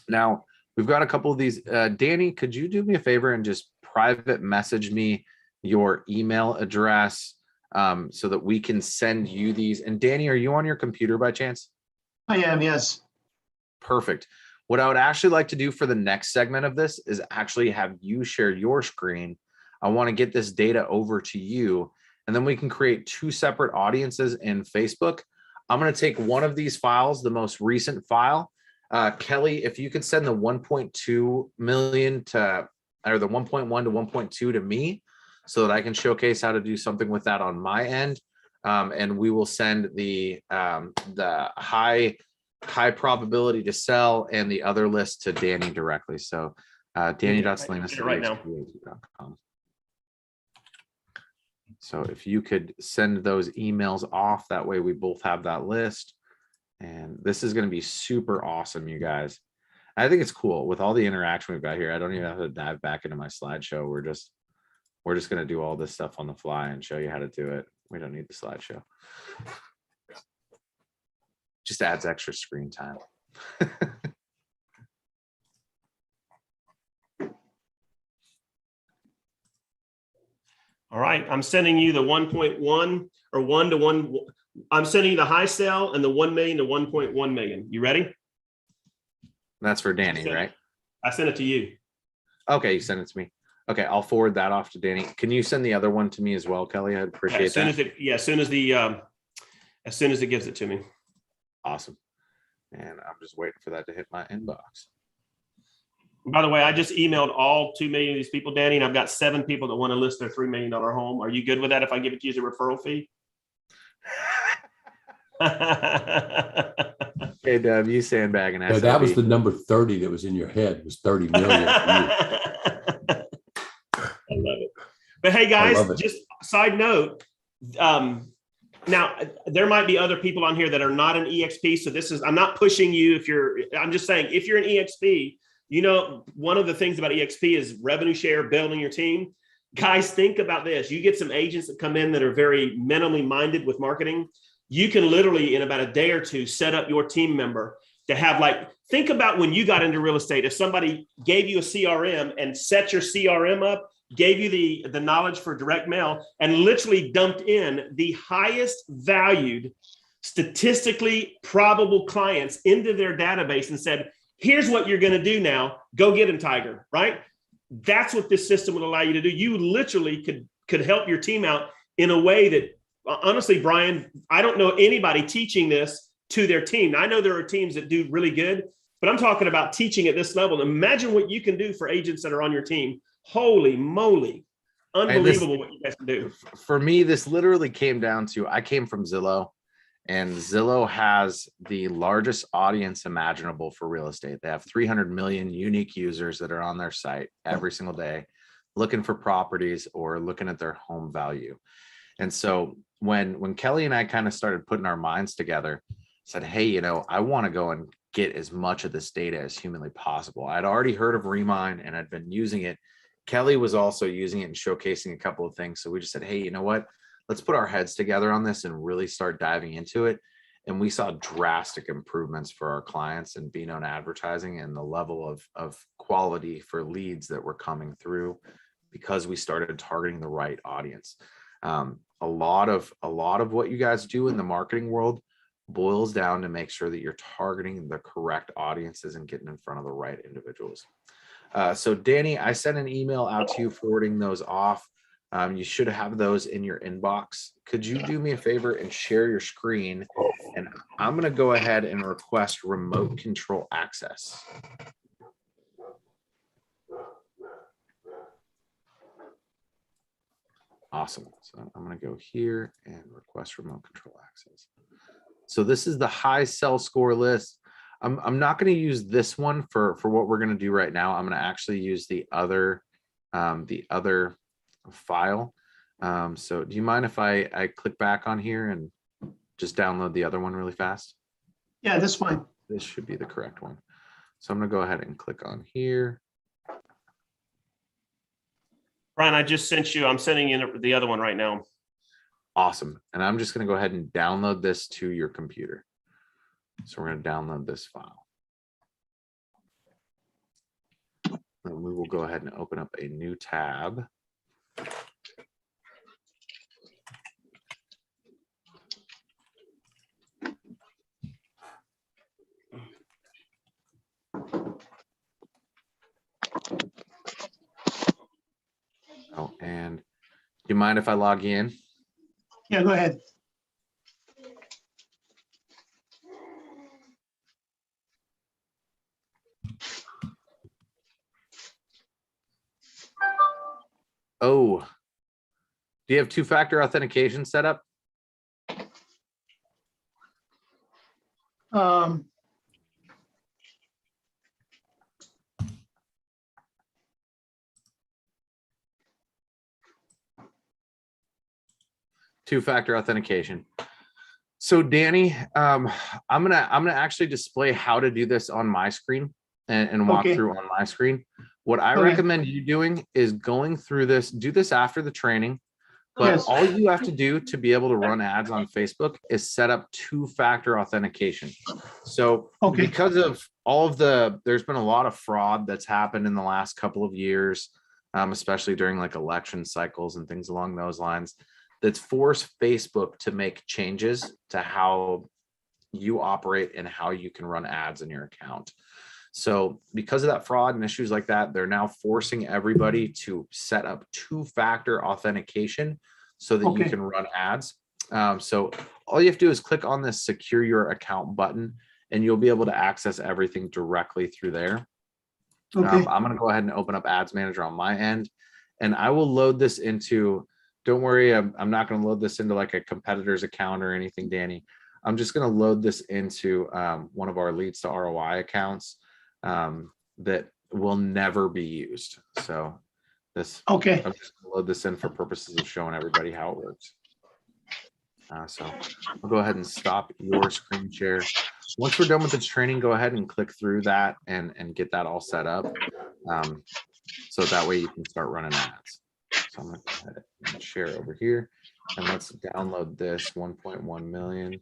Now, we've got a couple of these. Danny, could you do me a favor and just private message me your email address so that we can send you these? And Danny, are you on your computer by chance? I am, yes. Perfect. What I would actually like to do for the next segment of this is actually have you share your screen. I want to get this data over to you, and then we can create two separate audiences in Facebook. I'm going to take one of these files, the most recent file. Kelly, if you could send the 1.2 million to, or the 1.1 to 1.2 to me, so that I can showcase how to do something with that on my end. And we will send the high probability to sell and the other list to Danny directly. So Danny.salinas@exp.com. So if you could send those emails off, that way we both have that list. And this is going to be super awesome, you guys. I think it's cool with all the interaction we've got here. I don't even have to dive back into my slideshow. We're just going to do all this stuff on the fly and show you how to do it. We don't need the slideshow. Just adds extra screen time. All right, I'm sending you the 1.1 or 1 to 1. I'm sending you the high sell and the 1 million to 1.1 million. You ready? That's for Danny, right? I sent it to you. Okay, you sent it to me. Okay, I'll forward that off to Danny. Can you send the other one to me as well, Kelly? I'd appreciate that. As soon as it gives it to me. Awesome. And I'm just waiting for that to hit my inbox. By the way, I just emailed all 2 million of these people, Danny, and I've got 7 people that want to list their $3 million home. Are you good with that if I give it to you as a referral fee? Hey, Dub, you sandbagging. No, that was the number 30 that was in your head, was 30 million. I love it. But hey, guys, just side note. Now, there might be other people on here that are not an EXP. So I'm not pushing you I'm just saying, if you're an EXP, you know, one of the things about EXP is revenue share, building your team. Guys, think about this. You get some agents that come in that are very minimally minded with marketing. You can literally, in about a day or two, set up your team member to have, like, think about when you got into real estate. If somebody gave you a CRM and set your CRM up, gave you the knowledge for direct mail, and literally dumped in the highest valued, statistically probable clients into their database and said, here's what you're going to do now. Go get him, Tiger, right? That's what this system would allow you to do. You literally could help your team out in a way that, honestly, Brian, I don't know anybody teaching this to their team. Now, I know there are teams that do really good, but I'm talking about teaching at this level. Imagine what you can do for agents that are on your team. Holy moly. unbelievable what you guys can do. For me, this literally came down to, I came from Zillow, and Zillow has the largest audience imaginable for real estate. They have 300 million unique users that are on their site every single day looking for properties or looking at their home value. And so when Kelly and I kind of started putting our minds together, said, hey, you know, I want to go and get as much of this data as humanly possible. I'd already heard of Remind and I'd been using it. Kelly was also using it and showcasing a couple of things. So we just said, hey, you know what? Let's put our heads together on this and really start diving into it. And we saw drastic improvements for our clients in being on advertising and the level of quality for leads that were coming through because we started targeting the right audience. A lot of what you guys do in the marketing world boils down to make sure that you're targeting the correct audiences and getting in front of the right individuals. So Danny, I sent an email out to you forwarding those off. You should have those in your inbox. Could you do me a favor and share your screen? And I'm going to go ahead and request remote control access. Awesome. So I'm going to go here and request remote control access. So this is the high sell score list. I'm not going to use this one for what we're going to do right now. I'm going to actually use the other file. So do you mind if I click back on here and just download the other one really fast? Yeah, that's fine. This should be the correct one. So I'm going to go ahead and click on here. Brian, I just sent you, I'm sending you the other one right now. Awesome. And I'm just going to go ahead and download this to your computer. So we're going to download this file. And we will go ahead and open up a new tab. Oh, and do you mind if I log in? Yeah, go ahead. Oh, do you have two-factor authentication set up? Two-factor authentication. So Danny, I'm gonna actually display how to do this on my screen and walk through on my screen. What I recommend you doing is going through this, do this after the training, but all you have to do to be able to run ads on Facebook is set up two-factor authentication. So because of all of there's been a lot of fraud that's happened in the last couple of years, especially during like election cycles and things along those lines, that's forced Facebook to make changes to how you operate and how you can run ads in your account. So because of that fraud and issues like that, they're now forcing everybody to set up two-factor authentication so that you can run ads. So all you have to do is click on this secure your account button and you'll be able to access everything directly through there. I'm going to go ahead and open up Ads Manager on my end, and I will load this into, don't worry, I'm not going to load this into like a competitor's account or anything, Danny. I'm just going to load this into one of our leads to ROI accounts that will never be used. So this, I'm just going to load this in for purposes of showing everybody how it works. So I'll go ahead and stop your screen share. Once we're done with this training, go ahead and click through that and get that all set up. So that way you can start running ads. So I'm going to go ahead and share over here, and let's download this 1.1 million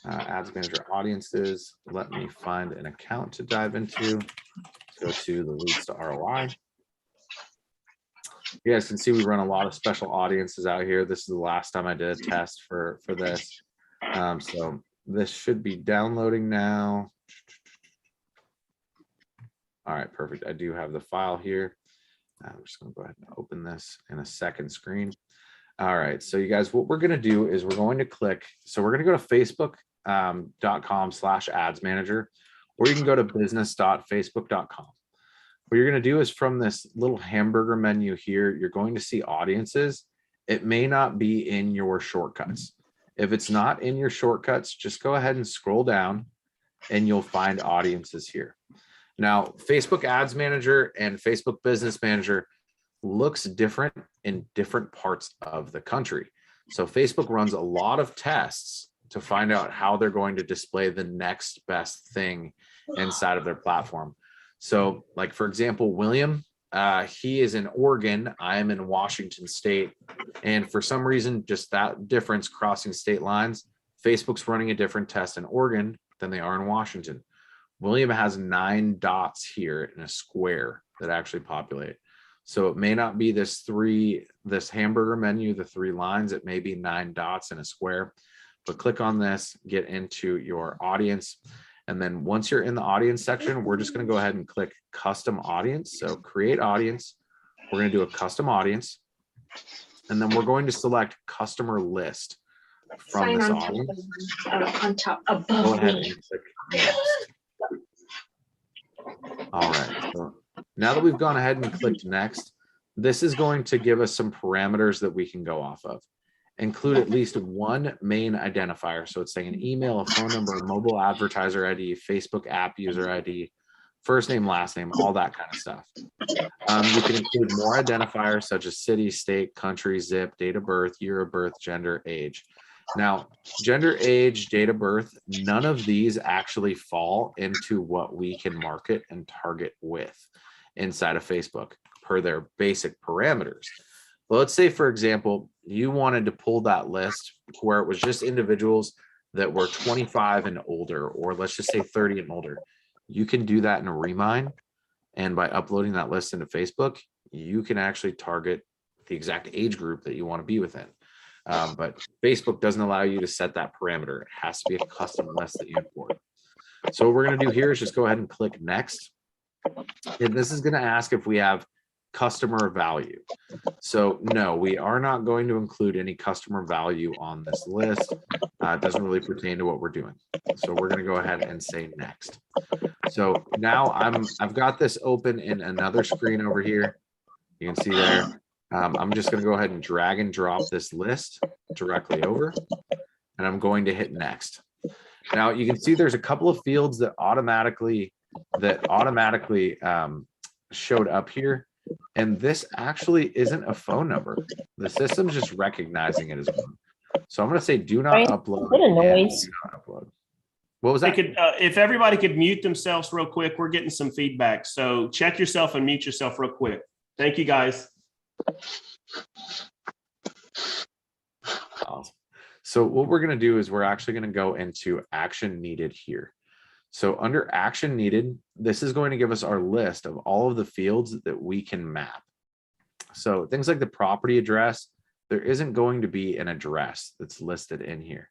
Ads Manager audiences. Let me find an account to dive into. Go to the leads to ROI. You guys can see we run a lot of special audiences out here. This is the last time I did a test for this. So this should be downloading now. All right, perfect. I do have the file here. I'm just going to go ahead and open this in a second screen. All right, so you guys, what we're going to do is we're going to click. So we're going to go to facebook.com/ads manager, or you can go to business.facebook.com. What you're going to do is from this little hamburger menu here, you're going to see audiences. It may not be in your shortcuts. If it's not in your shortcuts, just go ahead and scroll down and you'll find audiences here. Now, Facebook Ads Manager and Facebook Business Manager looks different in different parts of the country. So Facebook runs a lot of tests to find out how they're going to display the next best thing inside of their platform. So like, for example, William, he is in Oregon, I am in Washington State. And for some reason, just that difference crossing state lines, Facebook's running a different test in Oregon than they are in Washington. William has 9 dots here in a square that actually populate. So it may not be this hamburger menu, the 3 lines, it may be 9 dots in a square, but click on this, get into your audience. And then once you're in the audience section, we're just going to go ahead and click custom audience. So create audience. We're going to do a custom audience. And then we're going to select customer list from this audience. On top above Go ahead me. and click next. All right. So now that we've gone ahead and clicked next, this is going to give us some parameters that we can go off of. Include at least one main identifier. So it's saying an email, a phone number, a mobile advertiser ID, Facebook app user ID, first name, last name, all that kind of stuff. You can include more identifiers such as city, state, country, zip, date of birth, year of birth, gender, age. Now, gender, age, date of birth, none of these actually fall into what we can market and target with inside of Facebook per their basic parameters. Well, let's say, for example, you wanted to pull that list where it was just individuals that were 25 and older, or let's just say 30 and older. You can do that in a Remine. And by uploading that list into Facebook, you can actually target the exact age group that you want to be within. But Facebook doesn't allow you to set that parameter. It has to be a custom list that you import. So what we're going to do here is just go ahead and click next. And this is going to ask if we have customer value. So no, we are not going to include any customer value on this list. It doesn't really pertain to what we're doing. So we're going to go ahead and say next. So now I've got this open in another screen over here. You can see there. I'm just going to go ahead and drag and drop this list directly over, and I'm going to hit next. Now you can see there's a couple of fields that automatically showed up here. And this actually isn't a phone number. The system's just recognizing it as one. So I'm going to say do not upload. What a noise. Do not upload. What was that? If everybody could mute themselves real quick, we're getting some feedback. So check yourself and mute yourself real quick. Thank you, guys. Awesome. So what we're going to do is we're actually going to go into action needed here. So under action needed, this is going to give us our list of all of the fields that we can map. So things like the property address, there isn't going to be an address that's listed in here.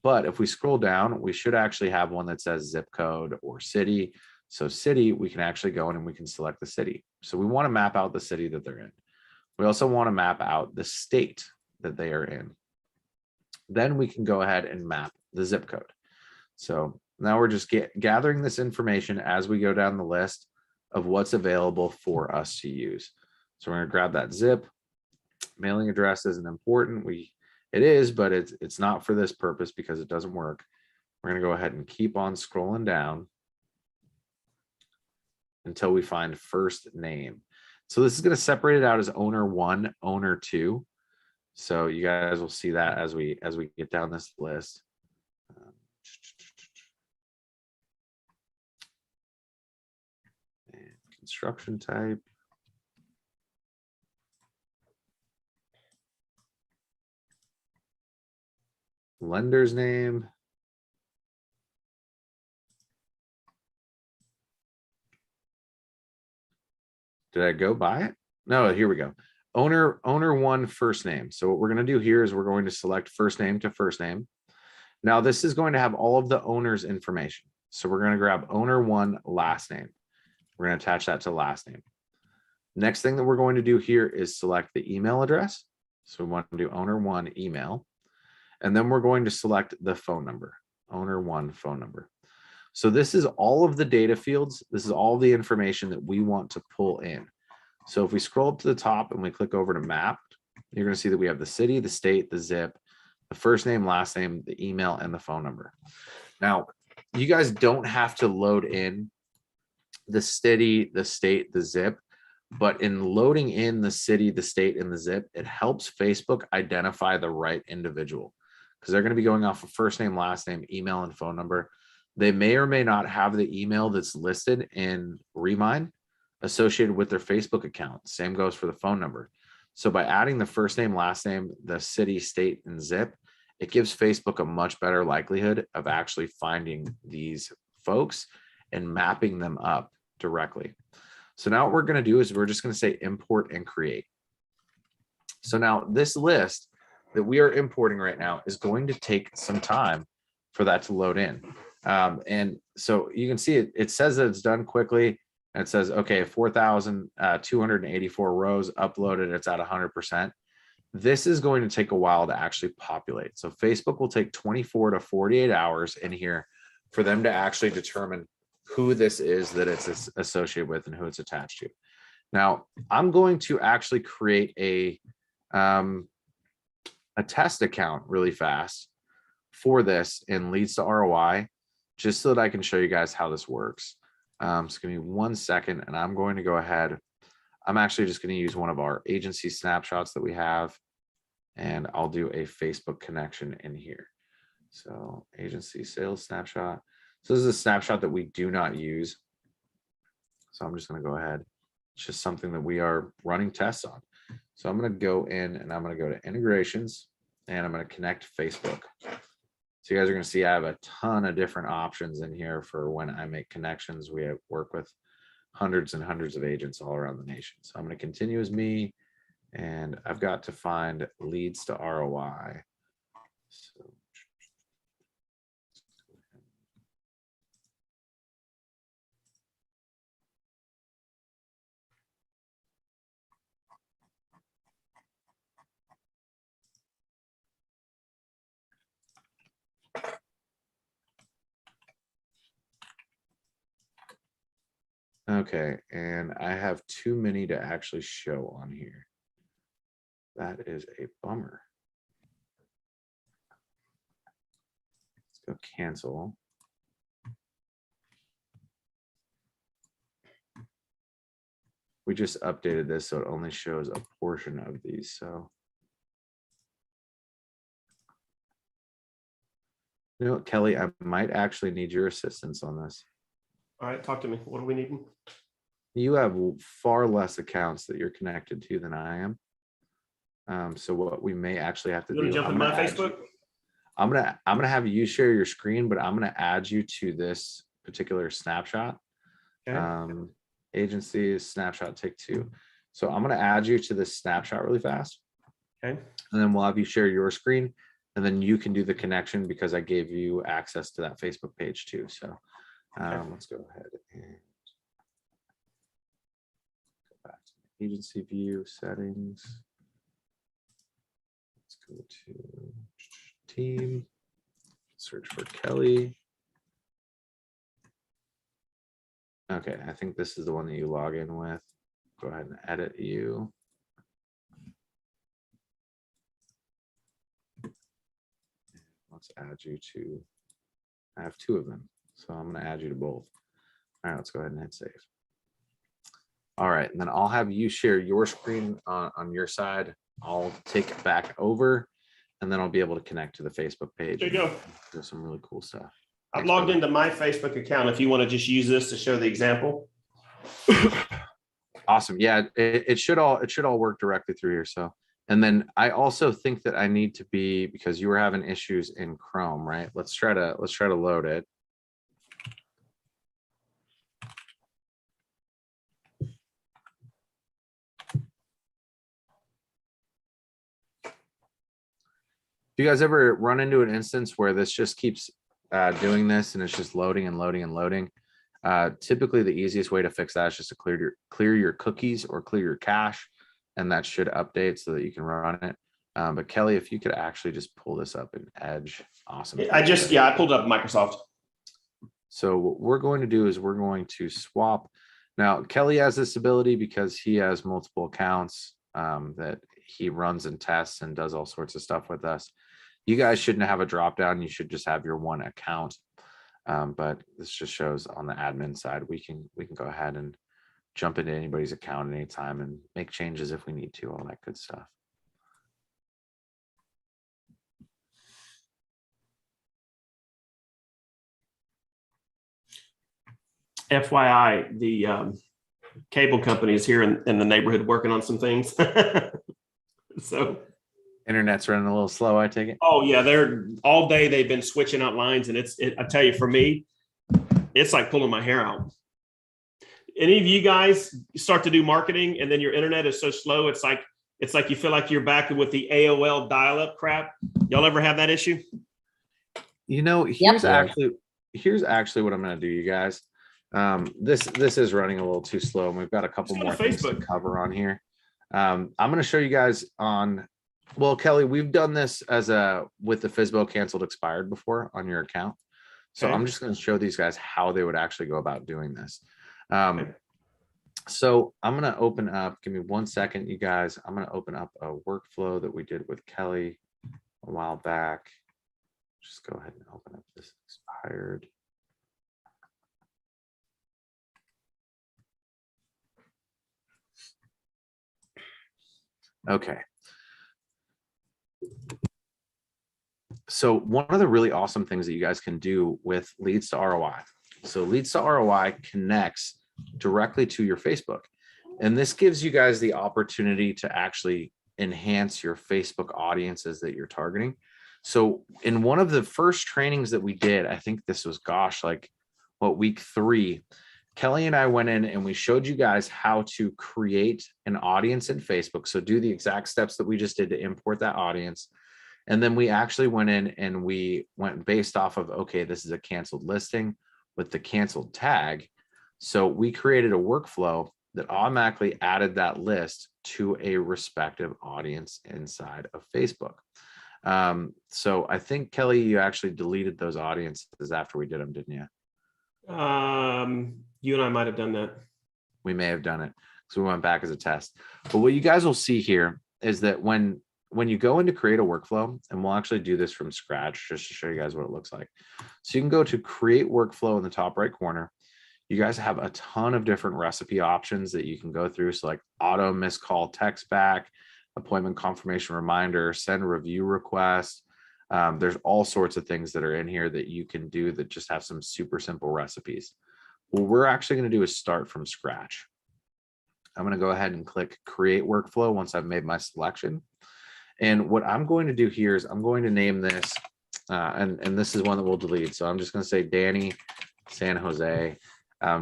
But if we scroll down, we should actually have one that says zip code or city. So city, we can actually go in and we can select the city. So we want to map out the city that they're in. We also want to map out the state that they are in. Then we can go ahead and map the zip code. So now we're just gathering this information as we go down the list of what's available for us to use. So we're going to grab that zip. Mailing address isn't important. It is, but it's not for this purpose because it doesn't work. We're going to go ahead and keep on scrolling down until we find first name. So this is going to separate it out as owner 1, owner 2. So you guys will see that as we get down this list. Construction type. Lender's name. Did I go by it? No, here we go. Owner 1 first name. So what we're going to do here is we're going to select first name to first name. Now this is going to have all of the owner's information. So we're going to grab owner 1 last name. We're going to attach that to last name. Next thing that we're going to do here is select the email address. So we want to do owner 1 email. And then we're going to select the phone number, owner 1 phone number. So this is all of the data fields. This is all the information that we want to pull in. So if we scroll up to the top and we click over to map, you're going to see that we have the city, the state, the zip, the first name, last name, the email, and the phone number. Now, you guys don't have to load in the city, the state, the zip, but in loading in the city, the state, and the zip, it helps Facebook identify the right individual because they're going to be going off of first name, last name, email, and phone number. They may or may not have the email that's listed in Remind associated with their Facebook account. Same goes for the phone number. So by adding the first name, last name, the city, state, and zip, it gives Facebook a much better likelihood of actually finding these folks and mapping them up directly. So now what we're going to do is we're just going to say import and create. So now this list that we are importing right now is going to take some time for that to load in. And so you can see it says that it's done quickly. And it says, okay, 4,284 rows uploaded. It's at 100%. This is going to take a while to actually populate. So Facebook will take 24 to 48 hours in here for them to actually determine who this is that it's associated with and who it's attached to. Now, I'm going to actually create a test account really fast for this in Leads to ROI, just so that I can show you guys how this works. So give me 1 second and I'm going to go ahead. I'm actually just going to use one of our agency snapshots that we have, and I'll do a Facebook connection in here. So agency sales snapshot. So this is a snapshot that we do not use. So I'm just going to go ahead. It's just something that we are running tests on. So I'm going to go in and I'm going to go to integrations and I'm going to connect Facebook. So you guys are going to see I have a ton of different options in here for when I make connections. We work with hundreds and hundreds of agents all around the nation. So I'm going to continue as me, and I've got to find Leads to ROI. So okay, and I have too many to actually show on here. That is a bummer. Let's go cancel. We just updated this so it only shows a portion of these. So you know what, Kelly, I might actually need your assistance on this. All right, talk to me. What do we need? You have far less accounts that you're connected to than I am. So what we may actually have to You want do, to jump in my Facebook? I'm gonna have you share your screen, but I'm gonna add you to this particular snapshot. Okay. Agencies, snapshot, take two. So I'm gonna add you to this snapshot really fast. Okay. And then we'll have you share your screen, and then you can do the connection because I gave you access to that Facebook page too. So let's go ahead and go back to the agency view settings. Let's go to team, search for Kelly. Okay, I think this is the one that you log in with. Go ahead and edit you. Let's add you to, I have two of them, so I'm going to add you to both. All right, let's go ahead and hit save. All right, and then I'll have you share your screen on your side. I'll take it back over, and then I'll be able to connect to the Facebook page. There you go. There's some really cool stuff. I've logged into my Facebook account. If you want to just use this to show the example. Awesome. Yeah, it should all work directly through here. So, and then I also think that I need to be, because you were having issues in Chrome, right? Let's try to load it. Do you guys ever run into an instance where this just keeps doing this and it's just loading and loading and loading? Typically, the easiest way to fix that is just to clear your cookies or clear your cache, and that should update so that you can run it. But Kelly, if you could actually just pull this up in Edge, awesome. I pulled up Microsoft. So what we're going to do is we're going to swap. Now, Kelly has this ability because he has multiple accounts that he runs and tests and does all sorts of stuff with us. You guys shouldn't have a drop down. You should just have your one account. But this just shows on the admin side, we can go ahead and jump into anybody's account at any time and make changes if we need to, all that good stuff. FYI, the cable company is here in the neighborhood working on some things. So Internet's running a little slow, I take it. oh yeah, they're all day they've been switching out lines, and I tell you, for me, it's like pulling my hair out. Any of you guys start to do marketing and then your internet is so slow, it's like you feel like you're back with the AOL dial-up crap. Y'all ever have that issue? You know, here's actually what I'm going to do, you guys. This is running a little too slow, and we've got a couple more things to cover on here. I'm going to show you guys on. Well, Kelly, we've done this with the FSBO canceled expired before on your account. So Okay. I'm just going to show these guys how they would actually go about doing this. So I'm going to open up, give me 1 second, you guys. I'm going to open up a workflow that we did with Kelly a while back. Just go ahead and open up this expired. Okay. So one of the really awesome things that you guys can do with Leads to ROI. So Leads to ROI connects directly to your Facebook. And this gives you guys the opportunity to actually enhance your Facebook audiences that you're targeting. So in one of the first trainings that we did, I think this was, week 3, Kelly and I went in and we showed you guys how to create an audience in Facebook. So do the exact steps that we just did to import that audience. And then we actually went in and we went based off of, okay, this is a canceled listing with the canceled tag. So we created a workflow that automatically added that list to a respective audience inside of Facebook. So I think, Kelly, you actually deleted those audiences after we did them, didn't you? You and I might have done that. We may have done it because we went back as a test. But what you guys will see here is that when you go into create a workflow, and we'll actually do this from scratch just to show you guys what it looks like. So you can go to create workflow in the top right corner. You guys have a ton of different recipe options that you can go through. So like auto missed call text back, appointment confirmation reminder, send review request. There's all sorts of things that are in here that you can do that just have some super simple recipes. What we're actually going to do is start from scratch. I'm going to go ahead and click create workflow once I've made my selection. And what I'm going to do here is I'm going to name this, and this is one that we'll delete. So I'm just going to say Danny San Jose,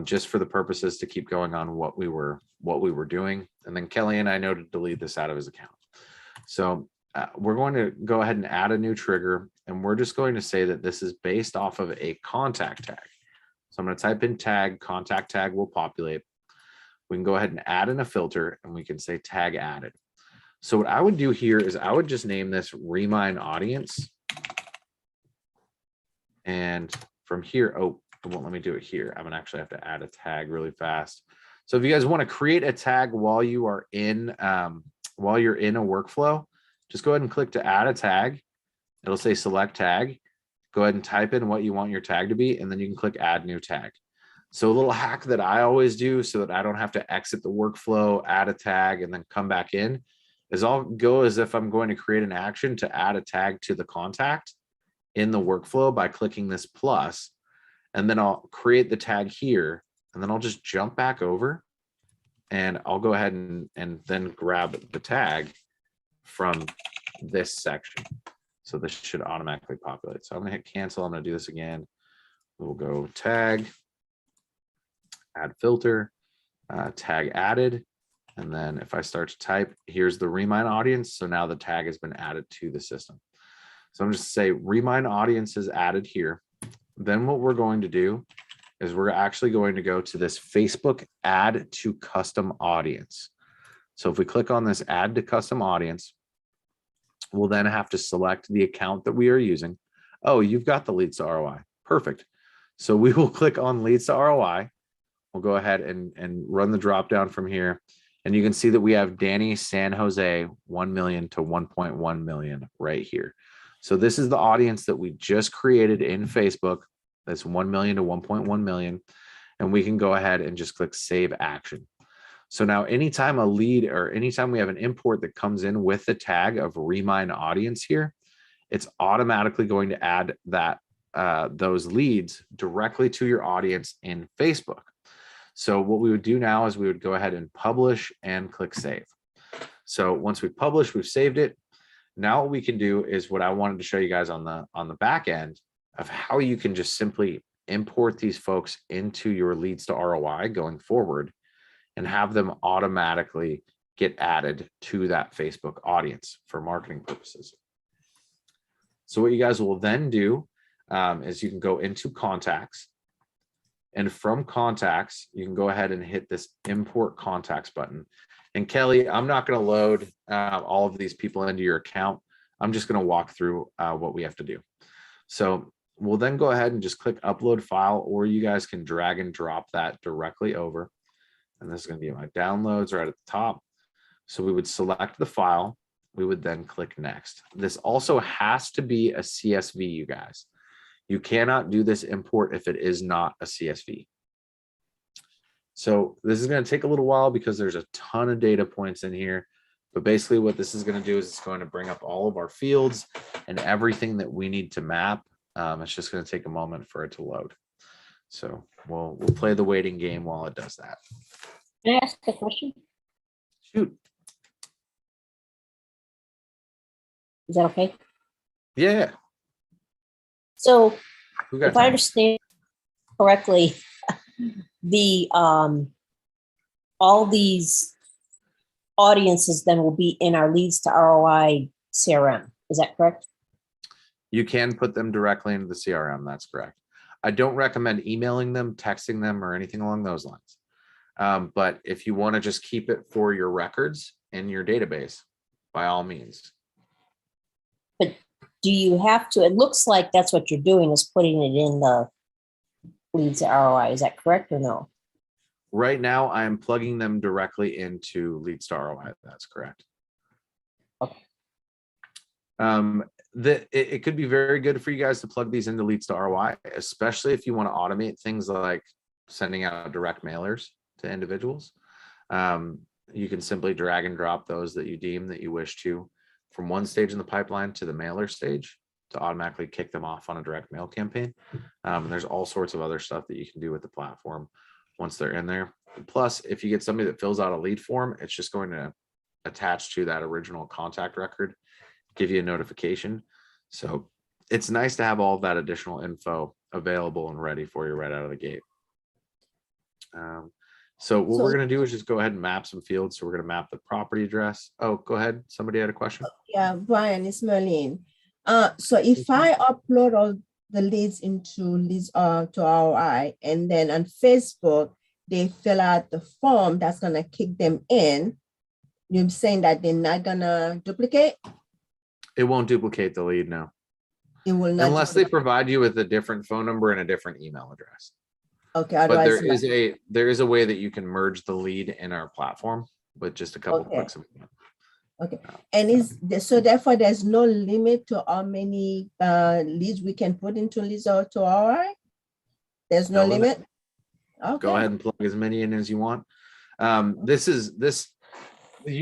just for the purposes to keep going on what we were doing. And then Kelly and I know to delete this out of his account. So we're going to go ahead and add a new trigger, and we're just going to say that this is based off of a contact tag. So I'm going to type in tag, contact tag will populate. We can go ahead and add in a filter, and we can say tag added. So what I would do here is I would just name this Remind Audience. And from here, oh, it won't let me do it here. I'm gonna actually have to add a tag really fast. So if you guys want to create a tag while you are in, while you're in a workflow, just go ahead and click to add a tag. It'll say select tag. Go ahead and type in what you want your tag to be, and then you can click add new tag. So a little hack that I always do so that I don't have to exit the workflow, add a tag, and then come back in is I'll go as if I'm going to create an action to add a tag to the contact in the workflow by clicking this plus, and then I'll create the tag here, and then I'll just jump back over and I'll go ahead and then grab the tag from this section. So this should automatically populate. So I'm gonna hit cancel. I'm gonna do this again. We'll go tag, add filter, tag added. And then if I start to type, here's the Remind Audience. So now the tag has been added to the system. So I'm just say Remind Audience is added here. Then what we're going to do is we're actually going to go to this Facebook add to custom audience. So if we click on this add to custom audience, we'll then have to select the account that we are using. Oh, you've got the Leads to ROI. Perfect. So we will click on leads to ROI. We'll go ahead and run the drop down from here. And you can see that we have Danny San Jose, 1 million to 1.1 million right here. So this is the audience that we just created in Facebook. That's 1 million to 1.1 million. And we can go ahead and just click save action. So now anytime a lead or anytime we have an import that comes in with the tag of Remind Audience here, it's automatically going to add that those leads directly to your audience in Facebook. So what we would do now is we would go ahead and publish and click save. So once we publish, we've saved it. Now what we can do is what I wanted to show you guys on the back end of how you can just simply import these folks into your leads to ROI going forward and have them automatically get added to that Facebook audience for marketing purposes. So what you guys will then do is you can go into contacts, and from contacts, you can go ahead and hit this import contacts button. And Kelly, I'm not going to load all of these people into your account. I'm just going to walk through what we have to do. So we'll then go ahead and just click upload file, or you guys can drag and drop that directly over. And this is going to be my downloads right at the top. So we would select the file. We would then click next. This also has to be a CSV, you guys. You cannot do this import if it is not a CSV. So this is going to take a little while because there's a ton of data points in here. But basically what this is going to do is it's going to bring up all of our fields and everything that we need to map. It's just going to take a moment for it to load. So we'll play the waiting game while it does that. Can I ask a question? Shoot. Is that okay? Yeah. So Who got if I time? understand correctly, the all these audiences then will be in our leads to ROI CRM. Is that correct? You can put them directly into the CRM. That's correct. I don't recommend emailing them, texting them, or anything along those lines. But if you want to just keep it for your records in your database, by all means. But do you have to? It looks like that's what you're doing, is putting it in the leads to ROI. Is that correct or no? Right now, I am plugging them directly into leads to ROI. That's correct. Okay. It could be very good for you guys to plug these into leads to ROI, especially if you want to automate things like sending out direct mailers to individuals. You can simply drag and drop those that you deem that you wish to from one stage in the pipeline to the mailer stage to automatically kick them off on a direct mail campaign. And there's all sorts of other stuff that you can do with the platform once they're in there. Plus, if you get somebody that fills out a lead form, it's just going to attach to that original contact record, give you a notification. So it's nice to have all of that additional info available and ready for you right out of the gate. So what we're going to do is just go ahead and map some fields. So we're going to map the property address. Oh, go ahead. Somebody had a question. Yeah, Brian, it's Merlin. So if I upload all the leads into leads to ROI, and then on Facebook, they fill out the form that's going to kick them in, you're saying that they're not going to duplicate? It won't duplicate the lead, no. It will not. Unless they provide you with a different phone number and a different email address. Okay, But otherwise there is a way that you can merge the lead in our platform with just a couple of clicks. Okay, and so therefore there's no limit to how many leads we can put into leads to ROI? There's no limit? Okay. Go ahead and plug as many in as you want. You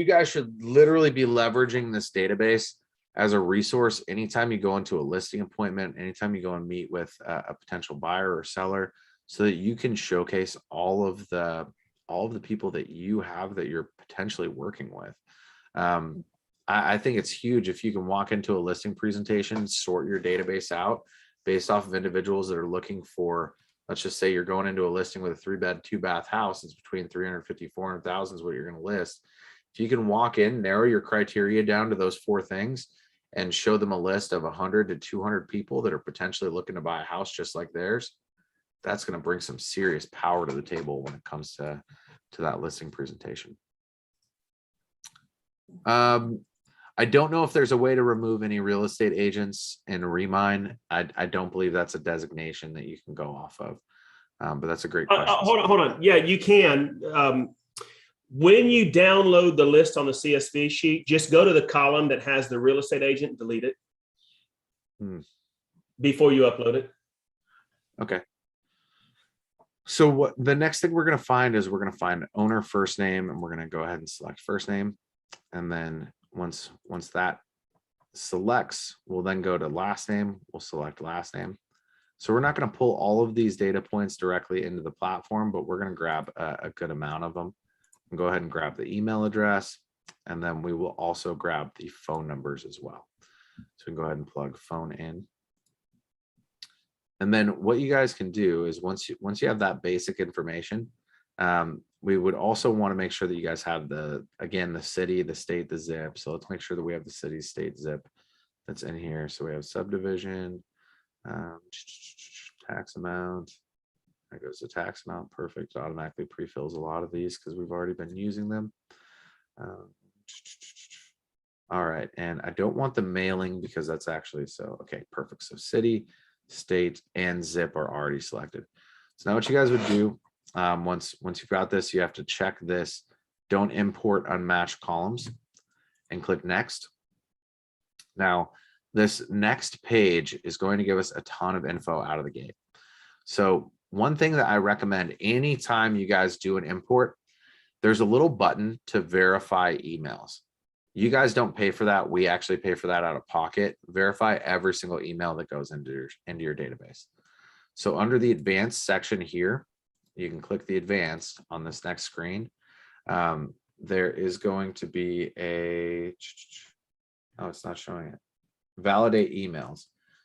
guys should literally be leveraging this database as a resource anytime you go into a listing appointment, anytime you go and meet with a potential buyer or seller, so that you can showcase all of the people that you have that you're potentially working with. I think it's huge if you can walk into a listing presentation, sort your database out based off of individuals that are looking for, let's just say you're going into a listing with a 3-bed, 2-bath house. It's between 350, 400,000 is what you're going to list. If you can walk in, narrow your criteria down to those 4 things and show them a list of 100 to 200 people that are potentially looking to buy a house just like theirs, that's going to bring some serious power to the table when it comes to that listing presentation. I don't know if there's a way to remove any real estate agents in Remine. I don't believe that's a designation that you can go off of. But that's a great question. Hold on. Yeah, you can. When you download the list on the CSV sheet, just go to the column that has the real estate agent, delete it before you upload it. Okay. So what the next thing we're going to find is we're going to find owner first name, and we're going to go ahead and select first name. And then once that selects, we'll then go to last name. We'll select last name. So we're not going to pull all of these data points directly into the platform, but we're going to grab a good amount of them. And go ahead and grab the email address, and then we will also grab the phone numbers as well. So we can go ahead and plug phone in. And then what you guys can do is once you have that basic information, we would also want to make sure that you guys have the city, the state, the zip. So let's make sure that we have the city, state, zip that's in here. So we have subdivision, tax amount. That goes to tax amount. Perfect. Automatically pre-fills a lot of these because we've already been using them. All right. And I don't want the mailing because that's actually okay, perfect. So city, state, and zip are already selected. So now what you guys would do, once you've got this, you have to check this, don't import unmatched columns, and click next. Now, this next page is going to give us a ton of info out of the gate. So one thing that I recommend anytime you guys do an import, there's a little button to verify emails. You guys don't pay for that. We actually pay for that out of pocket. Verify every single email that goes into your database. So under the advanced section here, you can click the advanced on this next screen. There is going to be oh, it's not showing it. Validate emails.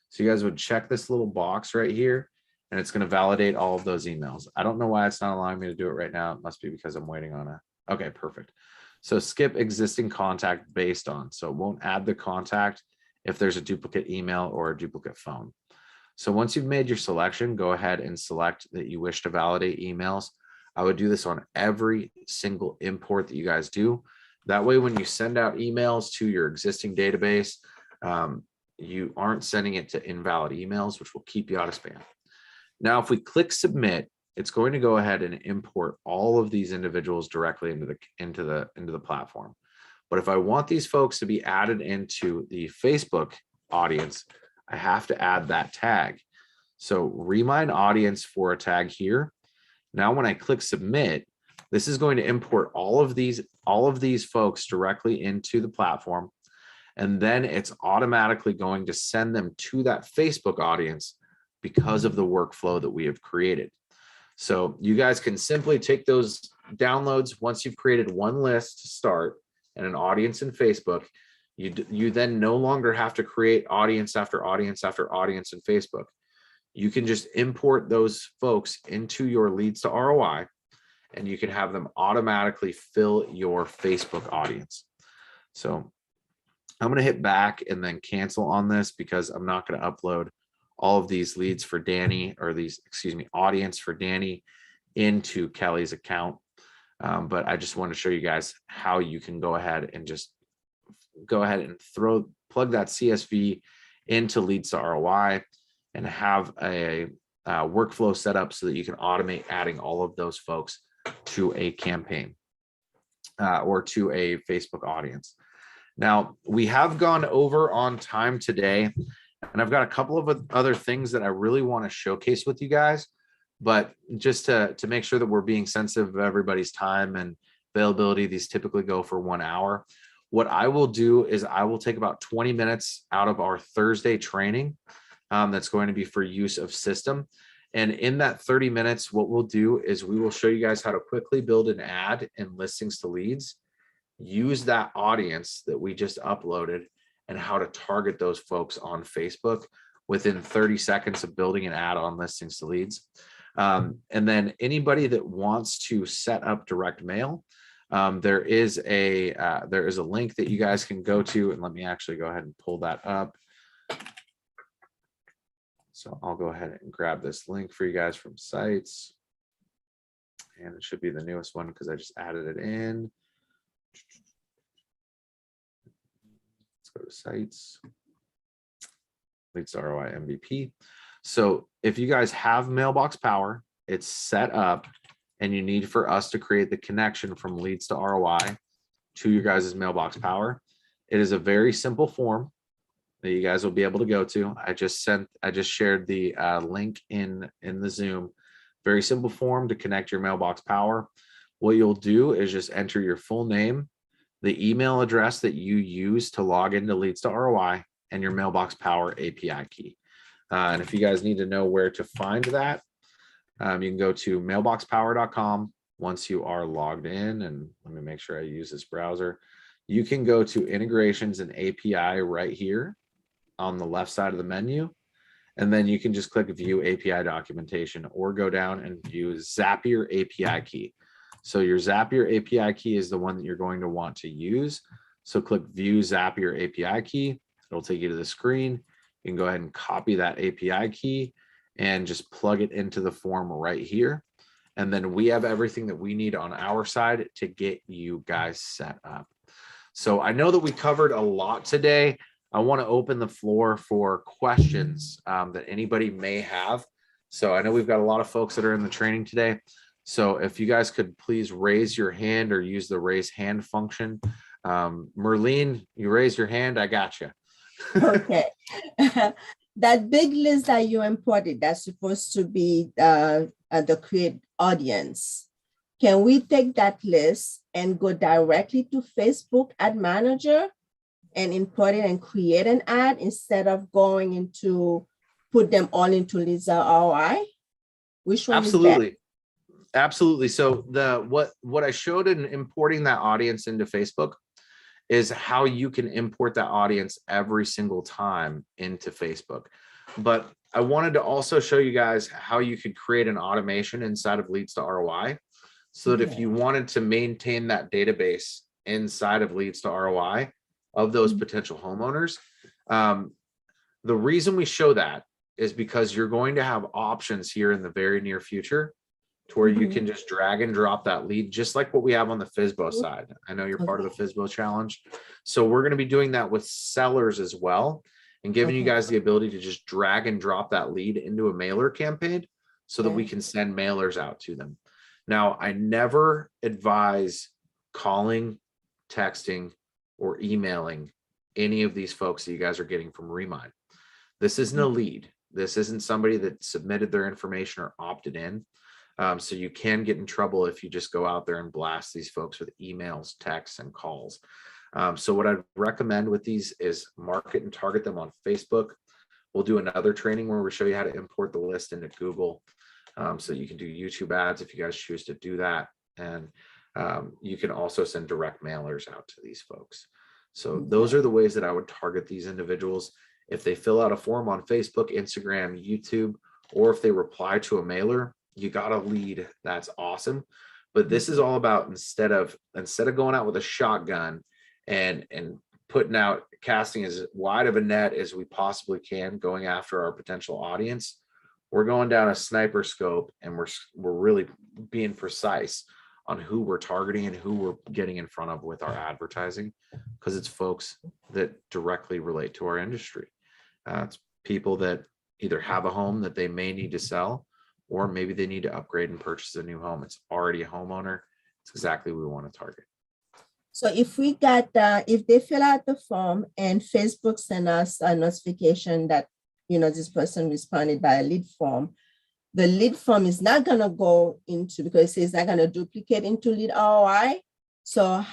So you guys would check this little box right here, and it's going to validate all of those emails. I don't know why it's not allowing me to do it right now. It must be because I'm waiting on okay, perfect. So skip existing contact based on. So it won't add the contact if there's a duplicate email or a duplicate phone. So once you've made your selection, go ahead and select that you wish to validate emails. I would do this on every single import that you guys do. That way, when you send out emails to your existing database, you aren't sending it to invalid emails, which will keep you out of spam. Now, if we click submit, it's going to go ahead and import all of these individuals directly into the platform. But if I want these folks to be added into the Facebook audience, I have to add that tag. So remind audience for a tag here. Now, when I click submit, this is going to import all of these folks directly into the platform. And then it's automatically going to send them to that Facebook audience because of the workflow that we have created. So you guys can simply take those downloads once you've created one list to start and an audience in Facebook. You then no longer have to create audience after audience after audience in Facebook. You can just import those folks into your leads to ROI, and you can have them automatically fill your Facebook audience. So I'm going to hit back and then cancel on this because I'm not going to upload all of these leads for Danny, or audience for Danny into Kelly's account. But I just want to show you guys how you can go ahead and just go ahead and plug that CSV into leads to ROI and have a workflow set up so that you can automate adding all of those folks to a campaign or to a Facebook audience. Now, we have gone over on time today, and I've got a couple of other things that I really want to showcase with you guys, but just to make sure that we're being sensitive of everybody's time and availability, these typically go for 1 hour. What I will do is I will take about 20 minutes out of our Thursday training that's going to be for use of system. And in that 30 minutes, what we'll do is we will show you guys how to quickly build an ad in listings to leads, use that audience that we just uploaded, and how to target those folks on Facebook within 30 seconds of building an ad on listings to leads. And then anybody that wants to set up direct mail, there is a link that you guys can go to, and let me actually go ahead and pull that up. So I'll go ahead and grab this link for you guys from Sites, and it should be the newest one because I just added it in. go to sites. Leads to ROI MVP. So if you guys have Mailbox Power, it's set up and you need for us to create the connection from leads to ROI to your guys' Mailbox Power. It is a very simple form that you guys will be able to go to. I just shared the link in the Zoom. Very simple form to connect your Mailbox Power. What you'll do is just enter your full name, the email address that you use to log into leads to ROI, and your Mailbox Power API key. And if you guys need to know where to find that, you can go to mailboxpower.com. Once you are logged in, and let me make sure I use this browser, you can go to integrations and API right here on the left side of the menu. And then you can just click view API documentation or go down and view Zapier API key. So your Zapier API key is the one that you're going to want to use. So click view Zapier API key. It'll take you to the screen. You can go ahead and copy that API key and just plug it into the form right here. And then we have everything that we need on our side to get you guys set up. So I know that we covered a lot today. I want to open the floor for questions that anybody may have. So I know we've got a lot of folks that are in the training today. So if you guys could please raise your hand or use the raise hand function. Merlene, you raise your hand, I got you. Okay. That big list that you imported, that's supposed to be the create audience. Can we take that list and go directly to Facebook Ad Manager and import it and create an ad instead of going into put them all into Lisa ROI? Which one? Absolutely. Is that? Absolutely. So what I showed in importing that audience into Facebook is how you can import that audience every single time into Facebook. But I wanted to also show you guys how you could create an automation inside of Leads to ROI, so that if you wanted to maintain that database inside of Leads to ROI of those potential homeowners, the reason we show that is because you're going to have options here in the very near future to where you can just drag and drop that lead, just like what we have on the FSBO side. I know you're part of the FSBO challenge. So we're going to be doing that with sellers as well, and giving you guys the ability to just drag and drop that lead into a mailer campaign so that we can send mailers out to them. Now, I never advise calling, texting, or emailing any of these folks that you guys are getting from Remind. This isn't a lead. This isn't somebody that submitted their information or opted in. So you can get in trouble if you just go out there and blast these folks with emails, texts, and calls. So what I'd recommend with these is market and target them on Facebook. We'll do another training where we show you how to import the list into Google. So you can do YouTube ads if you guys choose to do that. And you can also send direct mailers out to these folks. So those are the ways that I would target these individuals. If they fill out a form on Facebook, Instagram, YouTube, or if they reply to a mailer, you got a lead. That's awesome. But this is all about instead of going out with a shotgun and putting out, casting as wide of a net as we possibly can, going after our potential audience, we're going down a sniper scope, and we're really being precise on who we're targeting and who we're getting in front of with our advertising, because it's folks that directly relate to our industry. It's people that either have a home that they may need to sell, or maybe they need to upgrade and purchase a new home. It's already a homeowner. It's exactly what we want to target. So if we got, if they fill out the form and Facebook send us a notification that, this person responded by a lead form, the lead form is not going to go into, because it says not going to duplicate into lead ROI. So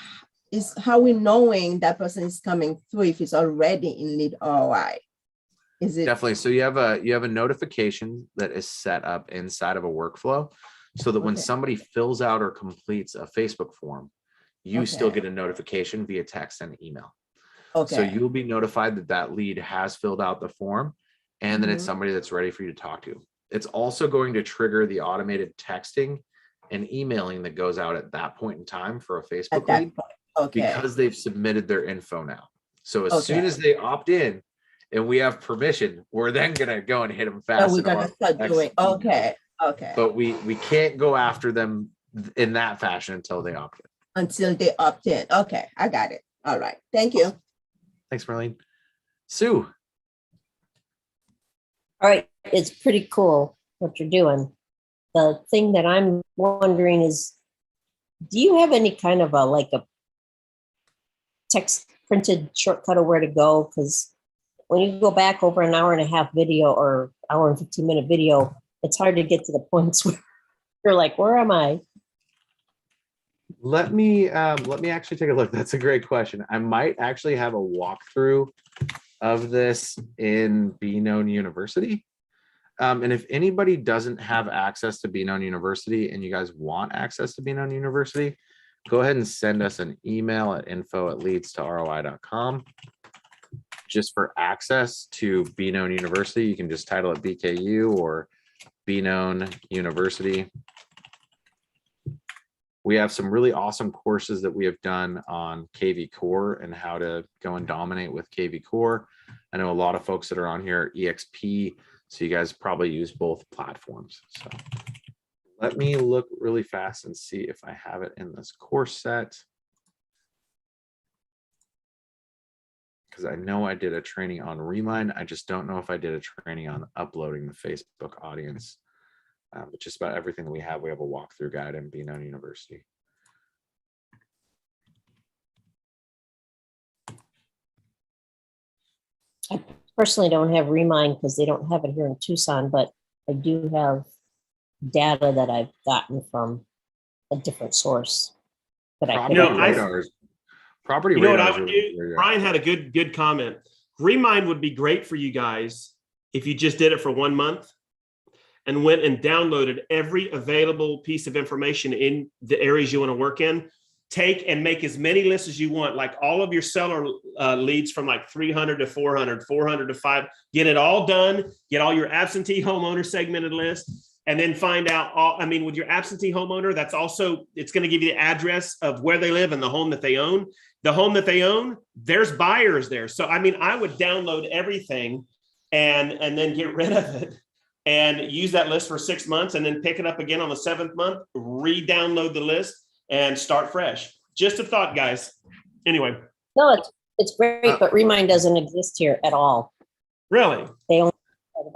is how we knowing that person is coming through if it's already in lead ROI? Is it definitely? So you have a notification that is set up inside of a workflow, so that when somebody fills out or completes a Facebook form, you still get a notification via text and email. So you'll be notified that that lead has filled out the form, and that it's somebody that's ready for you to talk to. It's also going to trigger the automated texting and emailing that goes out at that point in time for a Facebook lead, because they've submitted their info now. So as soon as they opt in and we have permission, we're then going to go and hit them fast. So we're going to start doing, But we can't go after them in that fashion until they opt in. Until they opt in. Okay, I got it. All right. Thank you. Thanks, Marlene. Sue. All right, it's pretty cool what you're doing. The thing that I'm wondering is, do you have any kind of a text printed shortcut of where to go? Because when you go back over an hour and a half video or hour and 15-minute video, it's hard to get to the points where you're like, where am I? Let me actually take a look. That's a great question. I might actually have a walkthrough of this in Be Known University. And if anybody doesn't have access to Be Known University and you guys want access to Be Known University, go ahead and send us an email at info@leadstoroI.com. Just for access to Be Known University, you can just title it BKU or Be Known University. We have some really awesome courses that we have done on KV Core and how to go and dominate with KV Core. I know a lot of folks that are on here are EXP, so you guys probably use both platforms. So let me look really fast and see if I have it in this course set. Because I know I did a training on Remind. I just don't know if I did a training on uploading the Facebook audience. But just about everything that we have a walkthrough guide in Be Known University. I personally don't have Remind because they don't have it here in Tucson, but I do have data that I've gotten from a different source. But Property radars. Property you know what I radars. would do? Brian had a good comment. Remind would be great for you guys if you just did it for 1 month and went and downloaded every available piece of information in the areas you want to work in. Take and make as many lists as you want, like all of your seller leads from like 300 to 400, 400 to 5. Get it all done. Get all your absentee homeowner segmented list, and then find out all. I mean, with your absentee homeowner, that's also, it's going to give you the address of where they live and the home that they own. The home that they own, there's buyers there. So I mean, I would download everything and then get rid of it. And use that list for 6 months and then pick it up again on the 7th month, re-download the list and start fresh. Just a thought, guys. Anyway. No, it's great, but Remind doesn't exist here at all. Really? They only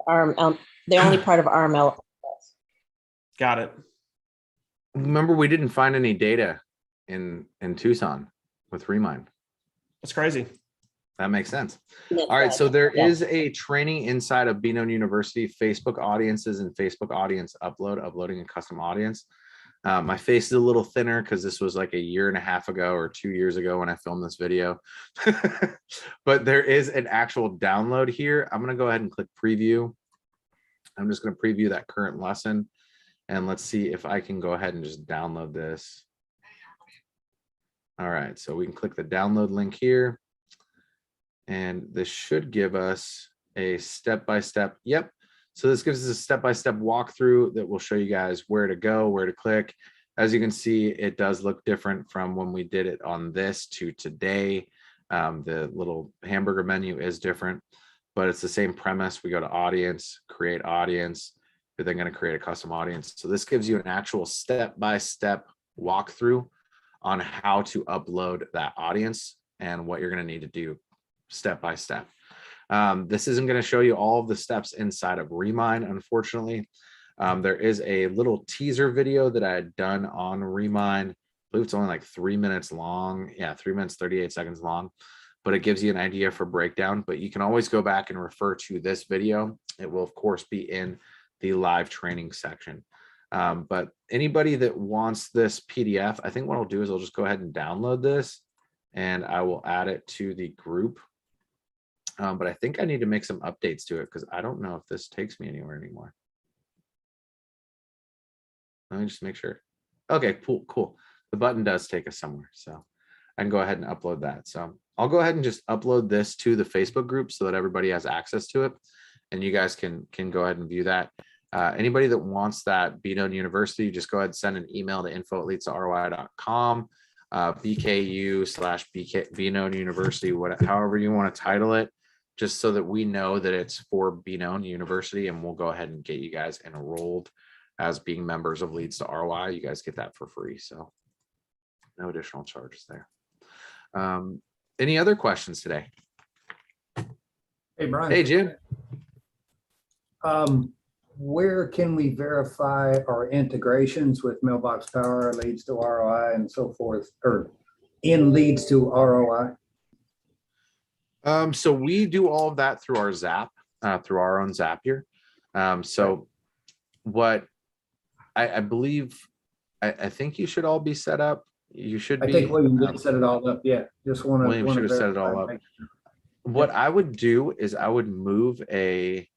part of they're only part of RML. Got it. Remember, we didn't find any data in Tucson with Remind. That's crazy. That makes sense. All right, so there is a training inside of Be Known University, Facebook audiences and Facebook audience uploading a custom audience. My face is a little thinner because this was like a year and a half ago or 2 years ago when I filmed this video. But there is an actual download here. I'm going to go ahead and click preview. I'm just going to preview that current lesson. And let's see if I can go ahead and just download this. All right, so we can click the download link here. And this should give us a step-by-step. Yep. So this gives us a step-by-step walkthrough that will show you guys where to go, where to click. As you can see, it does look different from when we did it on this to today. The little hamburger menu is different, but it's the same premise. We go to audience, create audience. You're then going to create a custom audience. So this gives you an actual step-by-step walkthrough on how to upload that audience and what you're going to need to do step by step. This isn't going to show you all of the steps inside of Remind, unfortunately. There is a little teaser video that I had done on Remind. I believe it's only like 3 minutes long. Yeah, 3 minutes, 38 seconds long, but it gives you an idea for breakdown. But you can always go back and refer to this video. It will, of course, be in the live training section. But anybody that wants this PDF, I think what I'll do is I'll just go ahead and download this and I will add it to the group. But I think I need to make some updates to it because I don't know if this takes me anywhere anymore. Let me just make sure. Okay, cool. The button does take us somewhere, so I can go ahead and upload that. So I'll go ahead and just upload this to the Facebook group so that everybody has access to it, and you guys can go ahead and view that. Anybody that wants that Be Known University, just go ahead and send an email to info@leadstoroI.com. BKU/Be Known University, however you want to title it, just so that we know that it's for Be Known University, and we'll go ahead and get you guys enrolled as being members of Leads to ROI. You guys get that for free, so no additional charges there. Any other questions today? Hey, Brian. Hey, Jim. Where can we verify our integrations with Mailbox Power, leads to ROI and so forth, or in leads to ROI? So we do all of that through our Zap, through our own Zapier. So what I believe, I think you should all be set up. You should I be. think William did set it all up. Yeah, just want to. William should have set it all up. What I would do is I would move a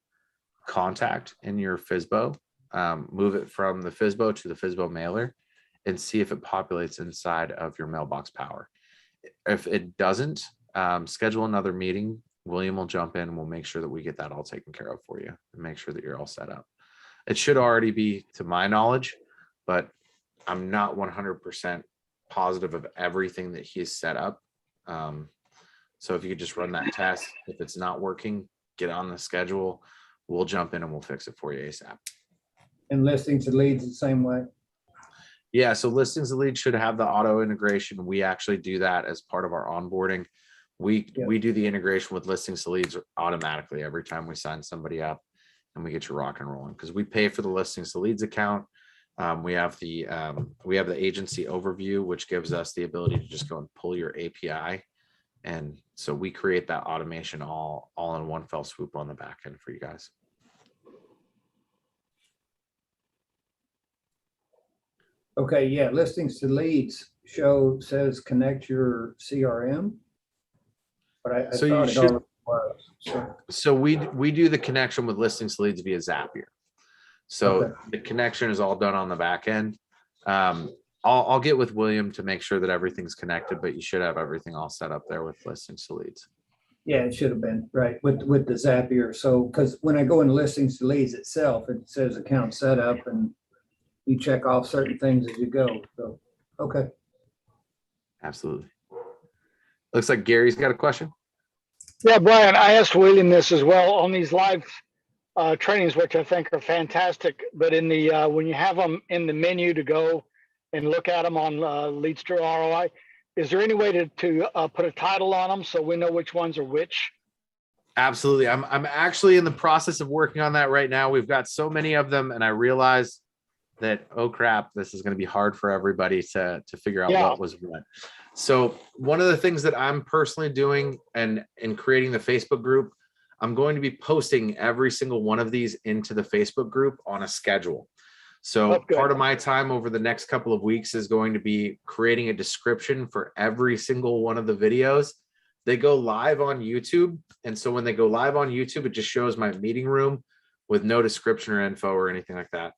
contact in your FSBO, move it from the FSBO to the FSBO mailer, and see if it populates inside of your Mailbox Power. If it doesn't, schedule another meeting. William will jump in and we'll make sure that we get that all taken care of for you and make sure that you're all set up. It should already be, to my knowledge, but I'm not 100% positive of everything that he's set up. So if you could just run that test, if it's not working, get on the schedule. We'll jump in and we'll fix it for you ASAP. And listings and leads the same way. Yeah, so listings and leads should have the auto integration. We actually do that as part of our onboarding. We do the integration with listings to leads automatically every time we sign somebody up, and we get you rock and rolling because we pay for the listings to leads account. We have the agency overview, which gives us the ability to just go and pull your API. And so we create that automation all in one fell swoop on the back end for you guys. Okay, yeah, listings to leads says connect your CRM. But I So thought you it should, already was. so we do the connection with listings to leads via Zapier. So Okay. the connection is all done on the back end. I'll get with William to make sure that everything's connected, but you should have everything all set up there with listings to leads. Yeah, it should have been, right, with the Zapier. So, because when I go into listings to leads itself, it says account setup and you check off certain things as you go. So, okay. Absolutely. Looks like Gary's got a question. Yeah, Brian, I asked William this as well on these live trainings, which I think are fantastic. But in the when you have them in the menu to go and look at them on leads to ROI, is there any way to put a title on them so we know which ones are which? Absolutely. I'm actually in the process of working on that right now. We've got so many of them, and I realize that, oh crap, this is going to be hard for everybody to figure out what was what. So one of the things that I'm personally doing and in creating the Facebook group, I'm going to be posting every single one of these into the Facebook group on a schedule. So part of my time over the next couple of weeks is going to be creating a description for every single one of the videos. They go live on YouTube. And so when they go live on YouTube, it just shows my meeting room with no description or info or anything like that.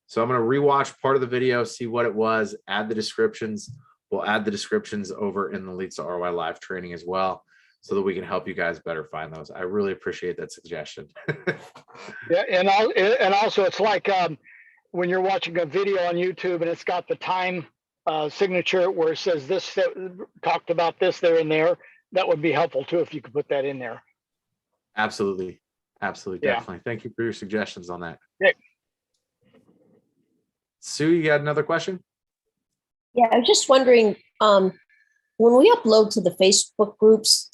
So I'm going to rewatch part of the video, see what it was, add the descriptions. We'll add the descriptions over in the Leads to ROI live training as well, so that we can help you guys better find those. I really appreciate that suggestion. Yeah, and also it's like when you're watching a video on YouTube and it's got the time signature where it says this talked about this there and there. That would be helpful too if you could put that in there. Absolutely, absolutely, Yeah. definitely. Thank you for your suggestions on that. Yeah. Sue, you got another question? Yeah, I was just wondering, when we upload to the Facebook groups,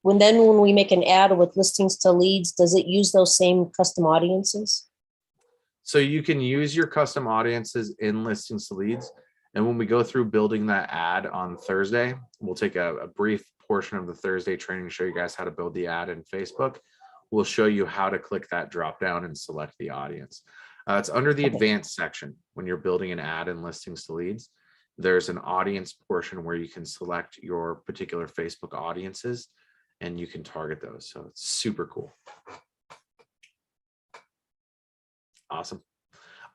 when we make an ad with listings to leads, does it use those same custom audiences? So you can use your custom audiences in listings to leads. And when we go through building that ad on Thursday, we'll take a brief portion of the Thursday training to show you guys how to build the ad in Facebook. We'll show you how to click that drop down and select the audience. It's under the advanced section. When you're building an ad in listings to leads, there's an audience portion where you can select your particular Facebook audiences and you can target those. So it's super cool. Awesome.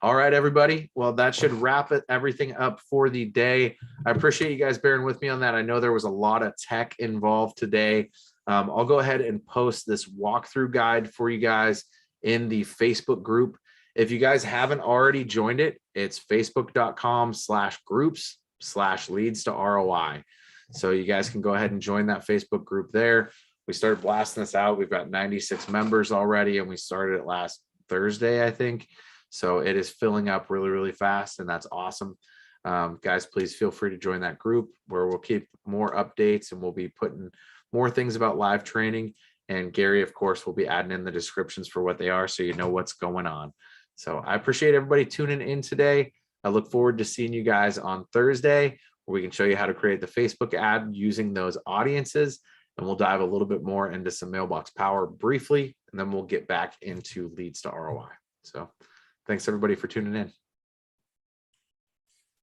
All right, everybody. Well, that should wrap everything up for the day. I appreciate you guys bearing with me on that. I know there was a lot of tech involved today. I'll go ahead and post this walkthrough guide for you guys in the Facebook group. If you guys haven't already joined it, it's facebook.com/groups/leads to ROI. So you guys can go ahead and join that Facebook group there. We started blasting this out. We've got 96 members already, and we started it last Thursday, I think. So it is filling up really, really fast, and that's awesome. Guys, please feel free to join that group where we'll keep more updates and we'll be putting more things about live training And Gary, of course, will be adding in the descriptions for what they are so you know what's going on. So I appreciate everybody tuning in today. I look forward to seeing you guys on Thursday, where we can show you how to create the Facebook ad using those audiences. And we'll dive a little bit more into some mailbox power briefly, and then we'll get back into leads to ROI. So thanks everybody for tuning in.